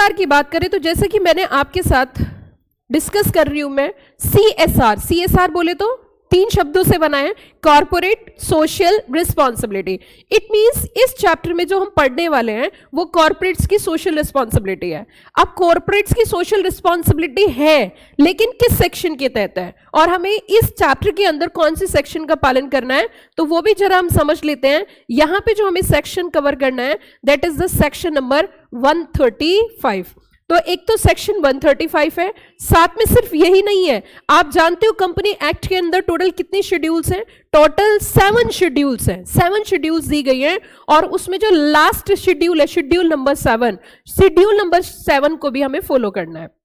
CSR की बात करें तो जैसे कि मैंने आपके साथ डिस्कस कर रही हूं मैं, CSR बोले तो 3 शब्दों से बना है, corporate social responsibility. It means इस चैप्टर में जो हम पढ़ने वाले हैं वो कॉर्पोरेट्स की सोशल रिस्पॉन्सिबिलिटी है। अब कॉर्पोरेट्स की सोशल रिस्पॉन्सिबिलिटी है लेकिन किस सेक्शन के तहत है और हमें इस चैप्टर के अंदर कौन सी सेक्शन का पालन करना है, तो वो भी जरा हम समझ लेते हैं। यहां पे जो हमें सेक्शन कवर करना है that is the section number 135। तो एक तो सेक्शन 135 है, साथ में सिर्फ यही नहीं है, आप जानते हो कंपनी एक्ट के अंदर टोटल कितनी शेड्यूल्स हैं? टोटल 7 शेड्यूल्स हैं, 7 शेड्यूल्स दी गई हैं और उसमें जो लास्ट शेड्यूल है शेड्यूल नंबर 7 को भी हमें फॉलो करना है।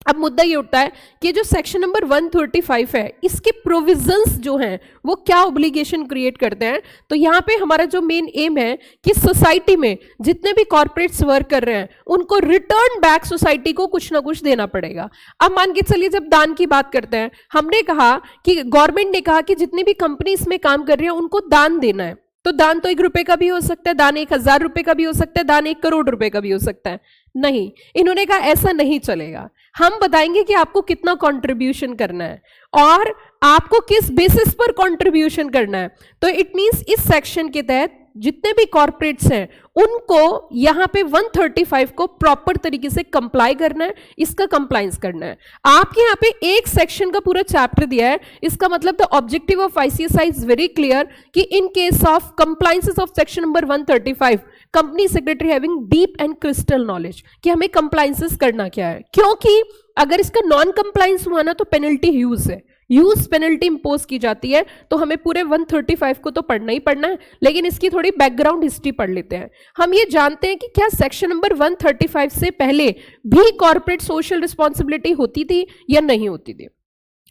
अब मुद्दा ये उठता है कि जो सेक्शन नंबर 135 है इसके प्रोविजंस जो हैं वो क्या ऑब्लिगेशन क्रिएट करते हैं। तो यहाँ पे हमारा जो मेन एम है कि सोसाइटी में जितने भी कॉर्पोरेट्स वर्क कर रहे हैं उनको रिटर्न बैक सोसाइटी को कुछ ना कुछ देना पड़ेगा। अब मान के चलिए जब दान की बात करते हैं, हमने कहा कि गवर्नमेंट ने कहा कि जितनी भी कंपनी इसमें काम कर रही है उनको दान देना है। तो दान तो 1 रुपए का भी हो सकता है, दान 1000 रुपए का भी हो सकता है, दान 1 करोड़ रुपए का भी हो सकता है। नहीं, इन्होंने कहा ऐसा नहीं चलेगा, हम बताएंगे कि आपको कितना कंट्रीब्यूशन करना है और आपको किस बेसिस पर कंट्रीब्यूशन करना है। तो इट मींस इस सेक्शन के तहत जितने भी कॉर्पोरेट्स हैं उनको यहां पे 135 को प्रॉपर तरीके से कंप्लाई करना है, इसका कंप्लायंस करना है। आपके यहां पे एक सेक्शन का पूरा चैप्टर दिया है, इसका मतलब the objective of ICSI is very clear कि in case of compliances of section number 135 company secretary having deep and crystal knowledge कि हमें कंप्लायंसेस करना क्या है, क्योंकि अगर इसका नॉन कंप्लायंस हुआ ना तो पेनल्टी ह्यूज पेनल्टी इंपोज की जाती है। तो हमें पूरे 135 को तो पढ़ना ही पढ़ना है, लेकिन इसकी थोड़ी बैकग्राउंड हिस्ट्री पढ़ लेते हैं। हम ये जानते हैं कि क्या सेक्शन नंबर 135 से पहले भी कॉर्पोरेट सोशल रिस्पॉन्सिबिलिटी होती थी या नहीं होती थी।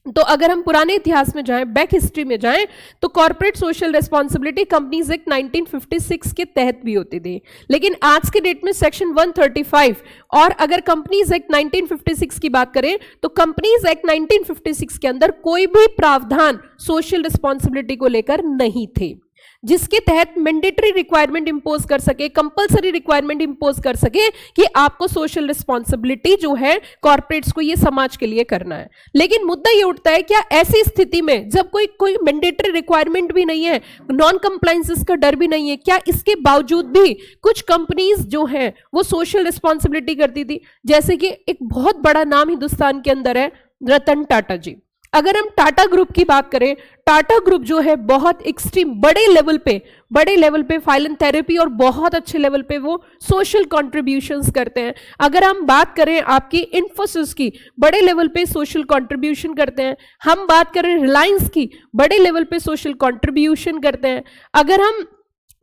तो अगर हम पुराने इतिहास में जाएं, बैक हिस्ट्री में जाएं, तो corporate social responsibility companies act 1956 के तहत भी होती थी, लेकिन आज के डेट में सेक्शन 135 और अगर कंपनीज एक्ट 1956 की बात करें तो कंपनीज एक्ट 1956 के अंदर कोई भी प्रावधान सोशल रिस्पॉन्सिबिलिटी को लेकर नहीं थे जिसके तहत मैंडेटरी रिक्वायरमेंट इंपोज कर सके, कंपलसरी रिक्वायरमेंट इंपोज कर सके कि आपको सोशल रिस्पॉन्सिबिलिटी जो है कॉर्पोरेट्स को ये समाज के लिए करना है। लेकिन मुद्दा ये उठता है क्या ऐसी स्थिति में जब कोई मैंडेटरी रिक्वायरमेंट भी नहीं है, नॉन कंप्लायंसेस का डर भी नहीं है, क्या इसके बावजूद भी कुछ कंपनीज जो हैं वो सोशल रिस्पॉन्सिबिलिटी करती थी? जैसे कि एक बहुत बड़ा नाम हिंदुस्तान के अंदर है रतन टाटा जी। अगर हम टाटा ग्रुप की बात करें, टाटा ग्रुप जो है बहुत एक्सट्रीम बड़े लेवल पे फाइलेंथेरेपी और बहुत अच्छे लेवल पे वो सोशल कंट्रीब्यूशंस करते हैं। अगर हम बात करें आपकी इन्फोसिस की, बड़े लेवल पे सोशल कंट्रीब्यूशन करते हैं। हम बात करें रिलायंस की, बड़े लेवल पे सोशल कंट्रीब्यूशन करते हैं। अगर हम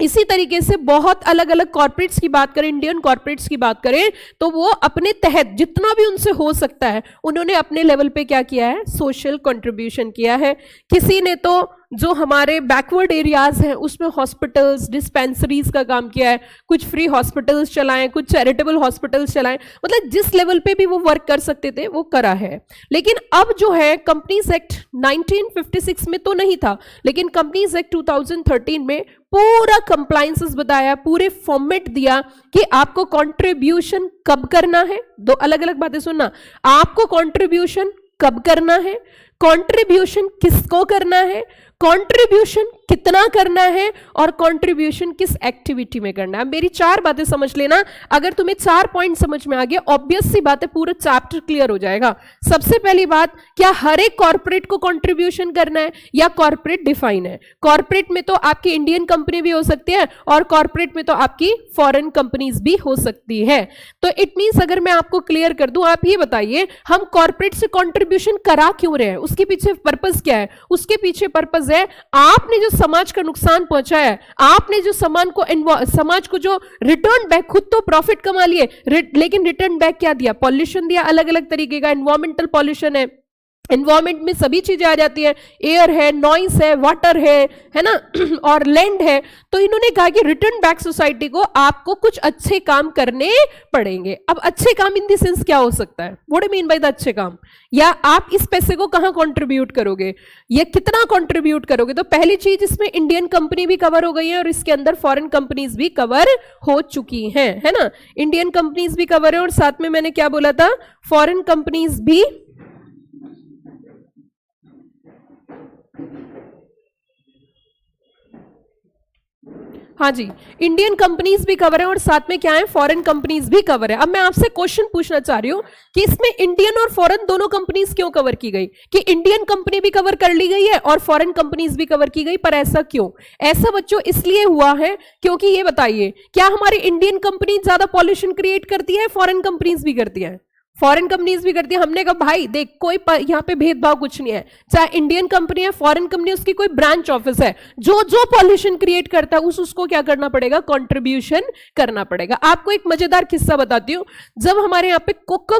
इसी तरीके से बहुत अलग अलग कॉर्पोरेट्स की बात करें, इंडियन कॉर्पोरेट्स की बात करें, तो वो अपने तहत जितना भी उनसे हो सकता है उन्होंने अपने लेवल पे क्या किया है, सोशल कंट्रीब्यूशन किया है। किसी ने तो जो हमारे बैकवर्ड एरियाज हैं उसमें हॉस्पिटल्स, डिस्पेंसरीज का काम किया है, कुछ फ्री हॉस्पिटल्स चलाएं, कुछ चैरिटेबल हॉस्पिटल्स चलाएं, मतलब जिस लेवल पे भी वो वर्क कर सकते थे वो करा है। लेकिन अब जो है कंपनीज एक्ट 1956 में तो नहीं था, लेकिन कंपनीज एक्ट 2013 में पूरा कंप्लायंसेस बताया, पूरे फॉर्मेट दिया कि आपको कंट्रीब्यूशन कब करना है। 2 अलग अलग बातें सुनना, आपको कंट्रीब्यूशन कब करना है, कंट्रीब्यूशन किसको करना है, कंट्रीब्यूशन कितना करना है और कंट्रीब्यूशन किस एक्टिविटी में करना है। मेरी 4 बातें समझ लेना, अगर तुम्हें 4 पॉइंट समझ में आ गया ऑब्वियस सी बात है पूरा चैप्टर क्लियर हो जाएगा। सबसे पहली बात, क्या हर एक कॉर्पोरेट को कंट्रीब्यूशन करना है या कॉर्पोरेट डिफाइन है? कॉर्पोरेट में तो आपकी इंडियन कंपनी भी हो सकती है और कॉर्पोरेट में तो आपकी फॉरेन कंपनीज भी हो सकती है। तो इट मींस अगर मैं आपको क्लियर कर दूं, आप ये बताइए हम कॉर्पोरेट से कंट्रीब्यूशन करा क्यों रहे हैं, उसके पीछे पर्पस क्या है? उसके पीछे पर्पस है आपने जो समाज का नुकसान पहुंचाया है, आपने जो समाज को जो रिटर्न बैक, खुद तो प्रॉफिट कमा लिए लेकिन रिटर्न बैक क्या दिया, पॉल्यूशन दिया, अलग अलग तरीके का एनवायरमेंटल पॉल्यूशन है, एनवायरमेंट में सभी चीजें आ जाती है, एयर है, नॉइस है, वाटर है ना, और लैंड है। तो इन्होंने कहा कि रिटर्न बैक सोसाइटी को आपको कुछ अच्छे काम करने पड़ेंगे। अब अच्छे काम इन द सेंस क्या हो सकता है, what I mean by the अच्छे काम, या आप इस पैसे को कहां कंट्रीब्यूट करोगे, या कितना कंट्रीब्यूट करोगे। तो पहली चीज, इसमें इंडियन कंपनी भी कवर हो गई है और इसके अंदर फॉरेन कंपनीज भी कवर हो चुकी हैं, है ना। इंडियन कंपनीज भी कवर है और साथ में मैंने क्या बोला था, फॉरेन कंपनीज भी हाँ जी, इंडियन कंपनीज भी कवर है और साथ में क्या है, फॉरेन कंपनीज भी कवर है। अब मैं आपसे क्वेश्चन पूछना चाह रही हूं कि इसमें इंडियन और फॉरेन दोनों कंपनीज क्यों कवर की गई, कि इंडियन कंपनी भी कवर कर ली गई है और फॉरेन कंपनीज भी कवर की गई, पर ऐसा क्यों? ऐसा बच्चों इसलिए हुआ है क्योंकि ये बताइए, क्या हमारी इंडियन कंपनी ज्यादा पॉल्यूशन क्रिएट करती है, फॉरेन कंपनीज भी करती है? फॉरेन कंपनीज भी करती है। हमने कहा भाई देख, कोई यहाँ पे भेदभाव कुछ नहीं है, चाहे इंडियन कंपनी है, फॉरेन कंपनी, उसकी कोई ब्रांच ऑफिस है, जो जो पॉल्यूशन क्रिएट करता है उसको क्या करना पड़ेगा, कंट्रीब्यूशन करना पड़ेगा। आपको एक मजेदार किस्सा बताती हूँ। जब हमारे यहाँ पे कोका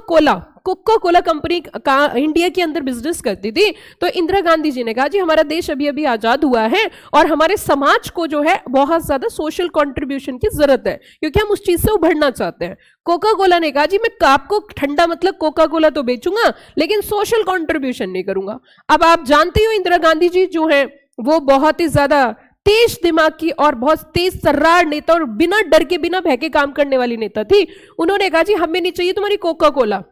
कोला कंपनी का इंडिया के अंदर बिजनेस करती थी, तो इंदिरा गांधी जी ने कहा जी हमारा देश अभी अभी आजाद हुआ है और हमारे समाज को जो है बहुत ज्यादा सोशल कंट्रीब्यूशन की जरूरत है, क्योंकि हम उस चीज से उभरना चाहते हैं। कोका कोला ने कहा जी मैं आपको ठंडा मतलब कोका कोला तो बेचूंगा, लेकिन सोशल कंट्रीब्यूशन नहीं करूंगा। अब आप जानते हो इंदिरा गांधी जी जो है वो बहुत ही ज्यादा तेज दिमाग की और बहुत तेज सर्रार नेता और बिना डर के बिना भय के काम करने वाली नेता थी। उन्होंने कहा जी हमें नहीं चाहिए तुम्हारी कोका कोला,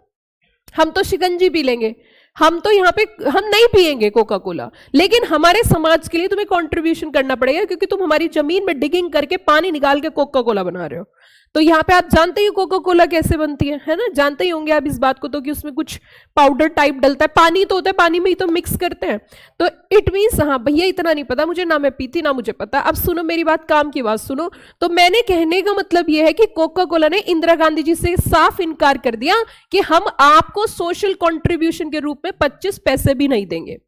हम तो शिकंजी पी लेंगे, हम तो यहाँ पे हम नहीं पिएंगे कोका कोला, लेकिन हमारे समाज के लिए तुम्हें कंट्रीब्यूशन करना पड़ेगा, क्योंकि तुम हमारी जमीन में डिगिंग करके पानी निकाल के कोका कोला बना रहे हो। तो यहाँ पे आप जानते ही कोका कोला कैसे बनती है ना, जानते ही होंगे आप इस बात को, तो कि उसमें कुछ पाउडर टाइप डलता है, पानी तो होता है, पानी में ही तो मिक्स करते हैं। तो इट मीन्स, हाँ भैया इतना नहीं पता मुझे, ना मैं पीती ना मुझे पता। अब सुनो मेरी बात, काम की बात सुनो। तो मैंने कहने का मतलब यह है कि कोका कोला ने इंदिरा गांधी जी से साफ इनकार कर दिया कि हम आपको सोशल कॉन्ट्रीब्यूशन के रूप में 25 पैसे भी नहीं देंगे।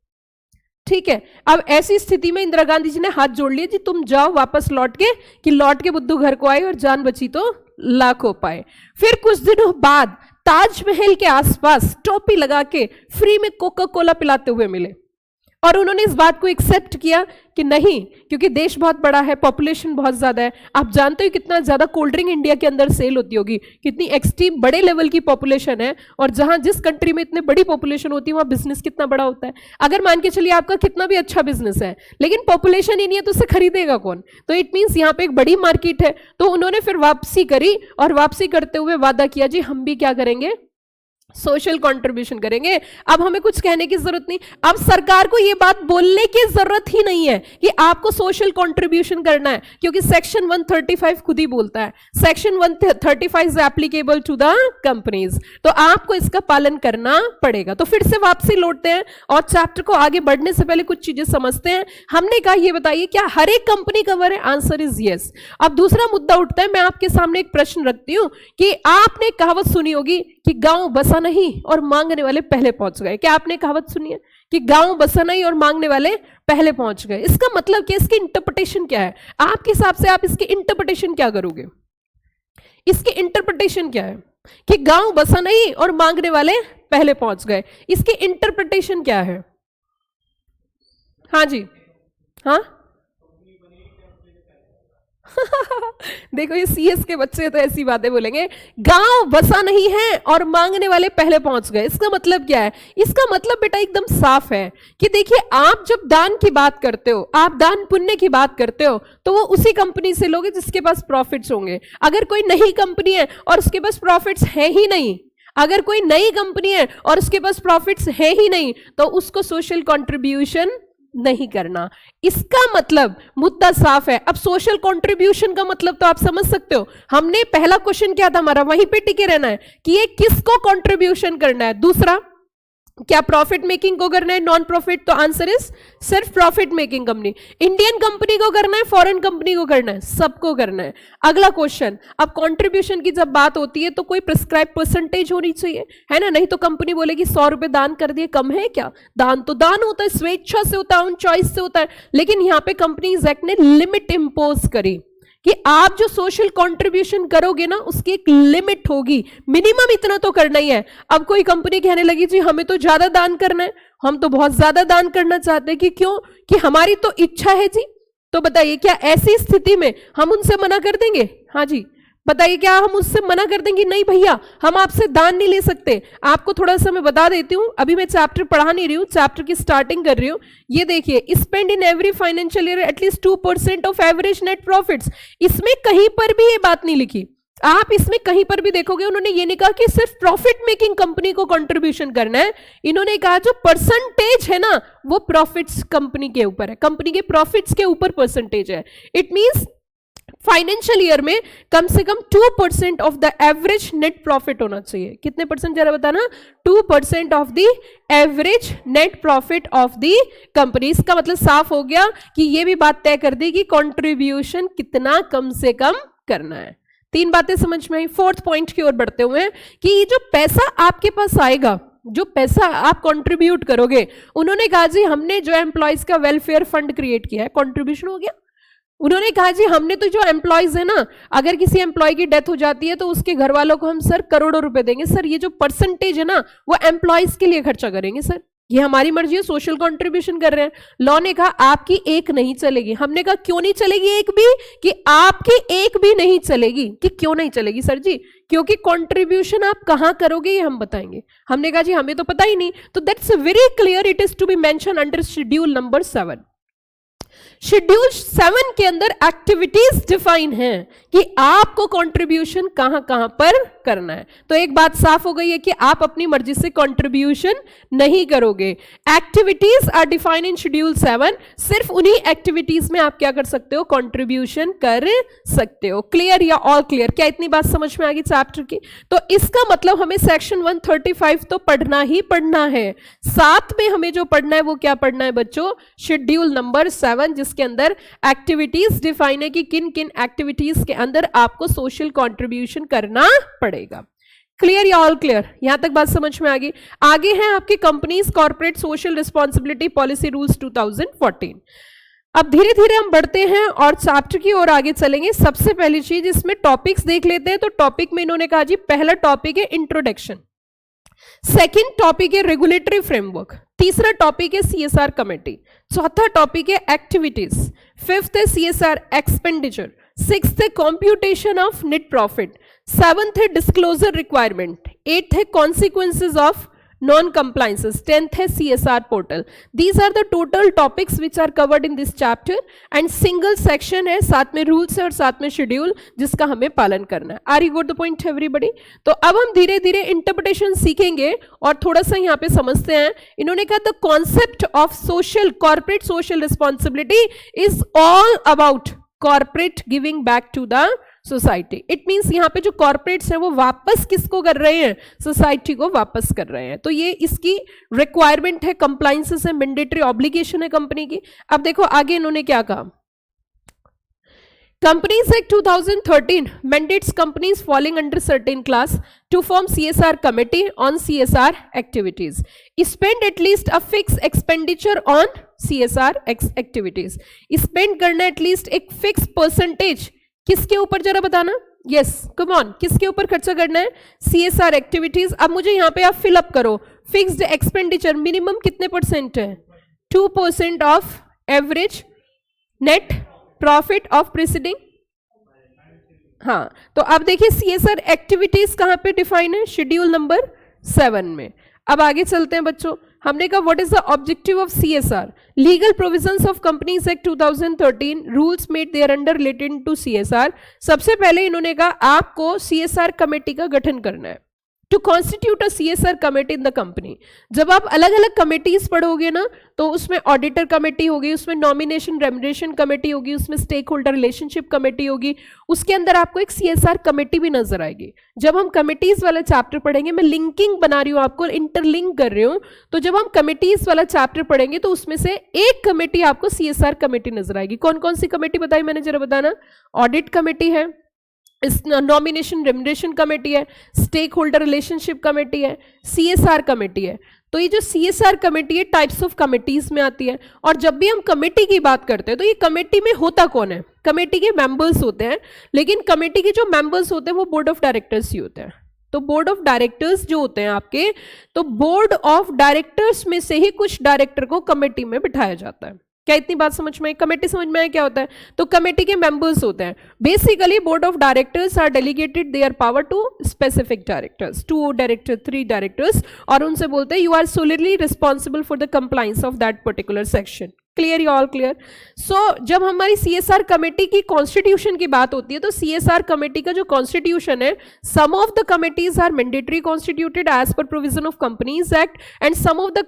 ठीक है, अब ऐसी स्थिति में इंदिरा गांधी जी ने हाथ जोड़ लिए, जी तुम जाओ वापस लौट के, कि लौट के बुद्धू घर को आए और जान बची तो लाखों पाए। फिर कुछ दिनों बाद ताजमहल के आसपास टोपी लगा के फ्री में कोका कोला पिलाते हुए मिले, और उन्होंने इस बात को एक्सेप्ट किया कि नहीं, क्योंकि देश बहुत बड़ा है, पॉपुलेशन बहुत ज्यादा है। आप जानते हो कितना ज्यादा कोल्ड ड्रिंक इंडिया के अंदर सेल होती होगी, कितनी एक्सट्रीम बड़े लेवल की पॉपुलेशन है, और जहां जिस कंट्री में इतनी बड़ी पॉपुलेशन होती है वहां बिजनेस कितना बड़ा होता है। अगर मान के चलिए आपका कितना भी अच्छा बिजनेस है, लेकिन पॉपुलेशन ही नहीं है तो उसे खरीदेगा कौन? तो इट मीन्स यहाँ पे एक बड़ी मार्केट है। तो उन्होंने फिर वापसी करी, और वापसी करते हुए वादा किया जी हम भी क्या करेंगे, सोशल कंट्रीब्यूशन करेंगे। अब हमें कुछ कहने की जरूरत नहीं, अब सरकार को यह बात बोलने की जरूरत ही नहीं है कि आपको सोशल कंट्रीब्यूशन करना है, क्योंकि सेक्शन 135 खुद ही बोलता है, section 135 is applicable to the companies, तो आपको इसका पालन करना पड़ेगा। तो फिर से वापसी लौटते हैं और चैप्टर को आगे बढ़ने से पहले कुछ चीजें समझते हैं। हमने कहा ये बताइए क्या हर एक कंपनी कवर है? Answer is yes. अब दूसरा मुद्दा उठता है, मैं आपके सामने एक प्रश्न रखती हूं कि आपने कहावत सुनी होगी कि गांव बसा नहीं और मांगने वाले पहले पहुंच गए। क्या आपने कहावत सुनी है कि गांव बसा नहीं और मांगने वाले पहले पहुंच गए? इसका मतलब क्या, इसकी इंटरप्रिटेशन क्या है? आपके हिसाब से आप इसकी इंटरप्रिटेशन क्या करोगे? इसकी इंटरप्रिटेशन क्या है कि गांव बसा नहीं और मांगने वाले पहले पहुंच गए? इसकी इंटरप्रिटेशन क्या है? हाँ जी, हाँ देखो ये सीएस के बच्चे तो ऐसी बातें बोलेंगे, गांव बसा नहीं है और मांगने वाले पहले पहुंच गए। इसका मतलब क्या है? इसका मतलब बेटा एकदम साफ है कि देखिए, आप जब दान की बात करते हो, आप दान पुण्य की बात करते हो, तो वो उसी कंपनी से लोगे जिसके पास प्रॉफिट्स होंगे। अगर कोई नई कंपनी है और उसके पास प्रॉफिट्स है ही नहीं, अगर कोई नई कंपनी है और उसके पास प्रॉफिट्स है ही नहीं, तो उसको सोशल कंट्रीब्यूशन नहीं करना। इसका मतलब मुद्दा साफ है। अब सोशल कंट्रीब्यूशन का मतलब तो आप समझ सकते हो। हमने पहला क्वेश्चन क्या था हमारा, वहीं पे टिके रहना है कि ये किसको कंट्रीब्यूशन करना है। दूसरा, क्या प्रॉफिट मेकिंग को करना है, नॉन प्रॉफिट? तो आंसर इज सिर्फ profit making company. Indian company को करना है, फॉरेन कंपनी को करना है, सबको करना है। अगला क्वेश्चन, अब कंट्रीब्यूशन की जब बात होती है तो कोई प्रिस्क्राइब परसेंटेज होनी चाहिए, है ना, नहीं तो कंपनी बोलेगी 100 रुपए दान कर दिए, कम है क्या? दान तो दान होता है, स्वेच्छा से होता है, ऑन चॉइस से होता है। लेकिन यहाँ पे कंपनीज एक्ट ने लिमिट इंपोज करी कि आप जो सोशल कंट्रीब्यूशन करोगे ना उसकी एक लिमिट होगी, मिनिमम इतना तो करना ही है। अब कोई कंपनी कहने लगी जी हमें तो ज्यादा दान करना है, हम तो बहुत ज्यादा दान करना चाहते हैं, कि क्यों, कि हमारी तो इच्छा है जी। तो बताइए क्या ऐसी स्थिति में हम उनसे मना कर देंगे? हाँ जी, बताइए क्या हम उससे मना कर देंगे? नहीं भैया, हम आपसे दान नहीं ले सकते। आपको थोड़ा सा मैं बता देती हूं, अभी मैं चैप्टर पढ़ा नहीं रही हूं, चैप्टर की स्टार्टिंग कर रही हूं। ये देखिए, spend in every financial year at least 2% of average net profits. इसमें कहीं पर भी ये बात नहीं लिखी, आप इसमें कहीं पर भी देखोगे उन्होंने ये नहीं कहा कि सिर्फ प्रॉफिट मेकिंग कंपनी को कंट्रीब्यूशन करना है। इन्होंने कहा जो परसेंटेज है ना वो प्रॉफिट्स कंपनी के ऊपर है, कंपनी के प्रॉफिट्स के ऊपर परसेंटेज है। इट मींस फाइनेंशियल ईयर में कम से कम 2% of the average net profit होना चाहिए। कितने परसेंट जरा बताना? 2% of the average net profit of the company. इसका मतलब साफ हो गया कि ये भी बात तय कर दी कि कंट्रीब्यूशन कितना कम से कम करना है। तीन बातें समझ में आई। फोर्थ पॉइंट की ओर बढ़ते हुए कि ये जो पैसा आपके पास आएगा, जो पैसा आप कंट्रीब्यूट करोगे, उन्होंने कहा जी हमने जो एम्प्लॉयज का वेलफेयर फंड क्रिएट किया है, कंट्रीब्यूशन हो गया। उन्होंने कहा जी हमने तो जो एम्प्लॉयज है ना, अगर किसी एम्प्लॉय की डेथ हो जाती है तो उसके घर वालों को हम सर करोड़ों रुपए देंगे। सर ये जो परसेंटेज है ना वो एम्प्लॉयज के लिए खर्चा करेंगे सर, ये हमारी मर्जी है, सोशल कंट्रीब्यूशन कर रहे हैं। लॉ ने कहा आपकी एक नहीं चलेगी। हमने कहा क्यों नहीं चलेगी एक भी? कि आपकी एक भी नहीं चलेगी। कि क्यों नहीं चलेगी सर जी? क्योंकि कंट्रीब्यूशन आप कहां करोगे ये हम बताएंगे। हमने कहा जी हमें तो पता ही नहीं। तो that's very clear, it is to be mention under schedule number 7। Schedule 7 के अंदर एक्टिविटीज डिफाइन है कि आपको कंट्रीब्यूशन कहां कहां पर करना है। तो एक बात साफ हो गई है कि आप अपनी मर्जी से कंट्रीब्यूशन नहीं करोगे। Activities are defined in schedule 7। सिर्फ उन्हीं एक्टिविटीज में आप क्या कर सकते हो? कंट्रीब्यूशन कर सकते हो। क्लियर या ऑल क्लियर? क्या इतनी बात समझ में आ गई चैप्टर की? तो इसका मतलब हमें सेक्शन 135 तो पढ़ना ही पढ़ना है। साथ में हमें जो पढ़ना है वो क्या पढ़ना है बच्चों? शेड्यूल नंबर 7, जिसके अंदर एक्टिविटीज डिफाइन है कि किन किन एक्टिविटीज के अंदर आपको सोशल कंट्रीब्यूशन करना पड़ेगा। क्लियर या ऑल क्लियर? यहां तक बात समझ में आ गई। आगे है आपकी companies corporate social responsibility policy rules 2014। अब धीरे धीरे हम बढ़ते हैं और चैप्टर की ओर आगे चलेंगे। सबसे पहली चीज इसमें टॉपिक्स देख लेते हैं। तो टॉपिक में इन्होंने कहा जी पहला टॉपिक है इंट्रोडक्शन, सेकेंड टॉपिक है रेगुलेटरी फ्रेमवर्क, तीसरा टॉपिक है सीएसआर कमेटी, चौथा टॉपिक है एक्टिविटीज, फिफ्थ है सीएसआर एक्सपेंडिचर, सिक्स्थ है computation of net profit, seventh है डिस्क्लोजर रिक्वायरमेंट, एट्थ है consequences of non compliances, 10th है CSR portal. These are the total topics which are covered in this chapter and single section है, साथ में rules है और साथ में शेड्यूल जिसका हमें पालन करना है। Are you got the point everybody? तो अब हम धीरे धीरे इंटरप्रिटेशन सीखेंगे और थोड़ा सा यहाँ पे समझते हैं। इन्होंने कहा the concept of social corporate social responsibility is all about corporate giving back to the society. It means यहाँ पे जो कॉर्पोरेट्स हैं वो वापस किसको कर रहे हैं? सोसाइटी को वापस कर रहे हैं। तो ये इसकी रिक्वायरमेंट है, कंप्लायंसेस है, मैंडेटरी ऑब्लिगेशन है कंपनी की। अब देखो आगे इन्होंने क्या कहा। Companies Act 2013 mandates companies falling under certain class to form CSR committee on CSR activities. Spend at least a fixed expenditure on CSR activities. Spend करना at least एक fixed percentage किसके ऊपर जरा बताना? यस कम ऑन, किसके ऊपर खर्चा करना है? CSR activities. अब मुझे यहाँ पे आप फिलअप करो। फिक्स्ड एक्सपेंडिचर मिनिमम कितने परसेंट है? 2% of average net profit of preceding. हाँ, तो अब देखिए CSR एक्टिविटीज कहाँ पे डिफाइन है? शेड्यूल नंबर 7 में। अब आगे चलते हैं बच्चों। हमने कहा what is the objective of CSR? Legal provisions of companies act 2013, rules made there under related to CSR। सबसे पहले इन्होंने कहा आपको CSR कमेटी का गठन करना है, to constitute a CSR committee in the company. जब आप अलग अलग कमेटीज पढ़ोगे ना तो उसमें ऑडिटर कमेटी होगी, उसमें नॉमिनेशन रेम्युनरेशन कमेटी होगी, उसमें स्टेक होल्डर रिलेशनशिप कमेटी होगी, उसके अंदर आपको एक CSR कमेटी भी नजर आएगी। जब हम कमेटीज वाला चैप्टर पढ़ेंगे, मैं लिंकिंग बना रही हूँ आपको, इंटरलिंक कर रही हूँ, तो जब हम कमेटीज वाला चैप्टर पढ़ेंगे तो उसमें से एक कमेटी आपको CSR कमेटी नजर आएगी। कौन कौन सी कमेटी बताई मैंने जरा बताना? ऑडिट कमेटी है, नॉमिनेशन रेम्युनरेशन कमेटी है, स्टेक होल्डर रिलेशनशिप कमेटी है, CSR कमेटी है। तो ये जो CSR कमेटी है टाइप्स ऑफ कमेटीज में आती है। और जब भी हम कमेटी की बात करते हैं तो ये कमेटी में होता कौन है? कमेटी के मेंबर्स होते हैं, लेकिन कमेटी के जो मेंबर्स होते हैं वो बोर्ड ऑफ डायरेक्टर्स ही होते हैं। तो बोर्ड ऑफ डायरेक्टर्स जो होते हैं आपके, तो बोर्ड ऑफ डायरेक्टर्स में से ही कुछ डायरेक्टर को कमेटी में बिठाया जाता है। क्या इतनी बात समझ में आई? कमेटी समझ में आया क्या होता है? तो कमेटी के मेंबर्स होते हैं। Basically board of directors are delegated their power to specific directors, 2 director, 3 directors, और उनसे बोलते हैं you are solidly responsible for the compliance of that particular section. Clear, all clear? So जब हमारी सीएसआर कमेटी की constitution की बात होती है, तो सीएसआर कमेटी का जो कॉन्स्टिट्यूशन है, some of the committees are mandatory constituted as per provision of companies act, and some of the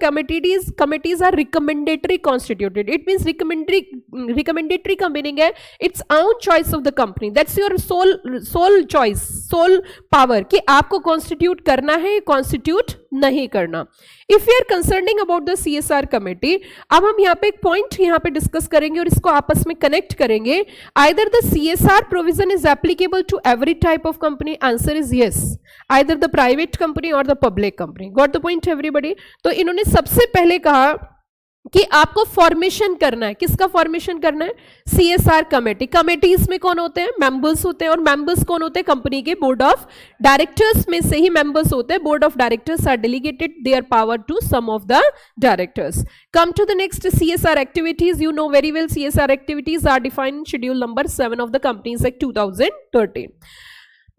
committees are recommendatory constituted. It means recommendatory का मीनिंग है it's own choice of the company, that's your sole choice, sole power, कि आपको constitute करना है, constitute नहीं करना। If you are concerning about the CSR committee, अब हम यहाँ पे एक पॉइंट यहाँ पे डिस्कस करेंगे और इसको आपस में कनेक्ट करेंगे। Either the CSR provision is applicable to every type of company, answer is yes, either the private company और the public company. Got the point everybody? तो इन्होंने सबसे पहले कहा कि आपको फॉर्मेशन करना है, किसका फॉर्मेशन करना है? CSR committee. कमेटीज में कौन होते हैं? मेंबर्स होते हैं, और मेंबर्स कौन होते हैं? कंपनी के बोर्ड ऑफ डायरेक्टर्स में से ही मेंबर्स होते हैं। Board of directors are delegated their power to some of the directors. Come to the next, CSR activities. You know very well CSR activities are defined in schedule number 7 of the Companies Act 2013.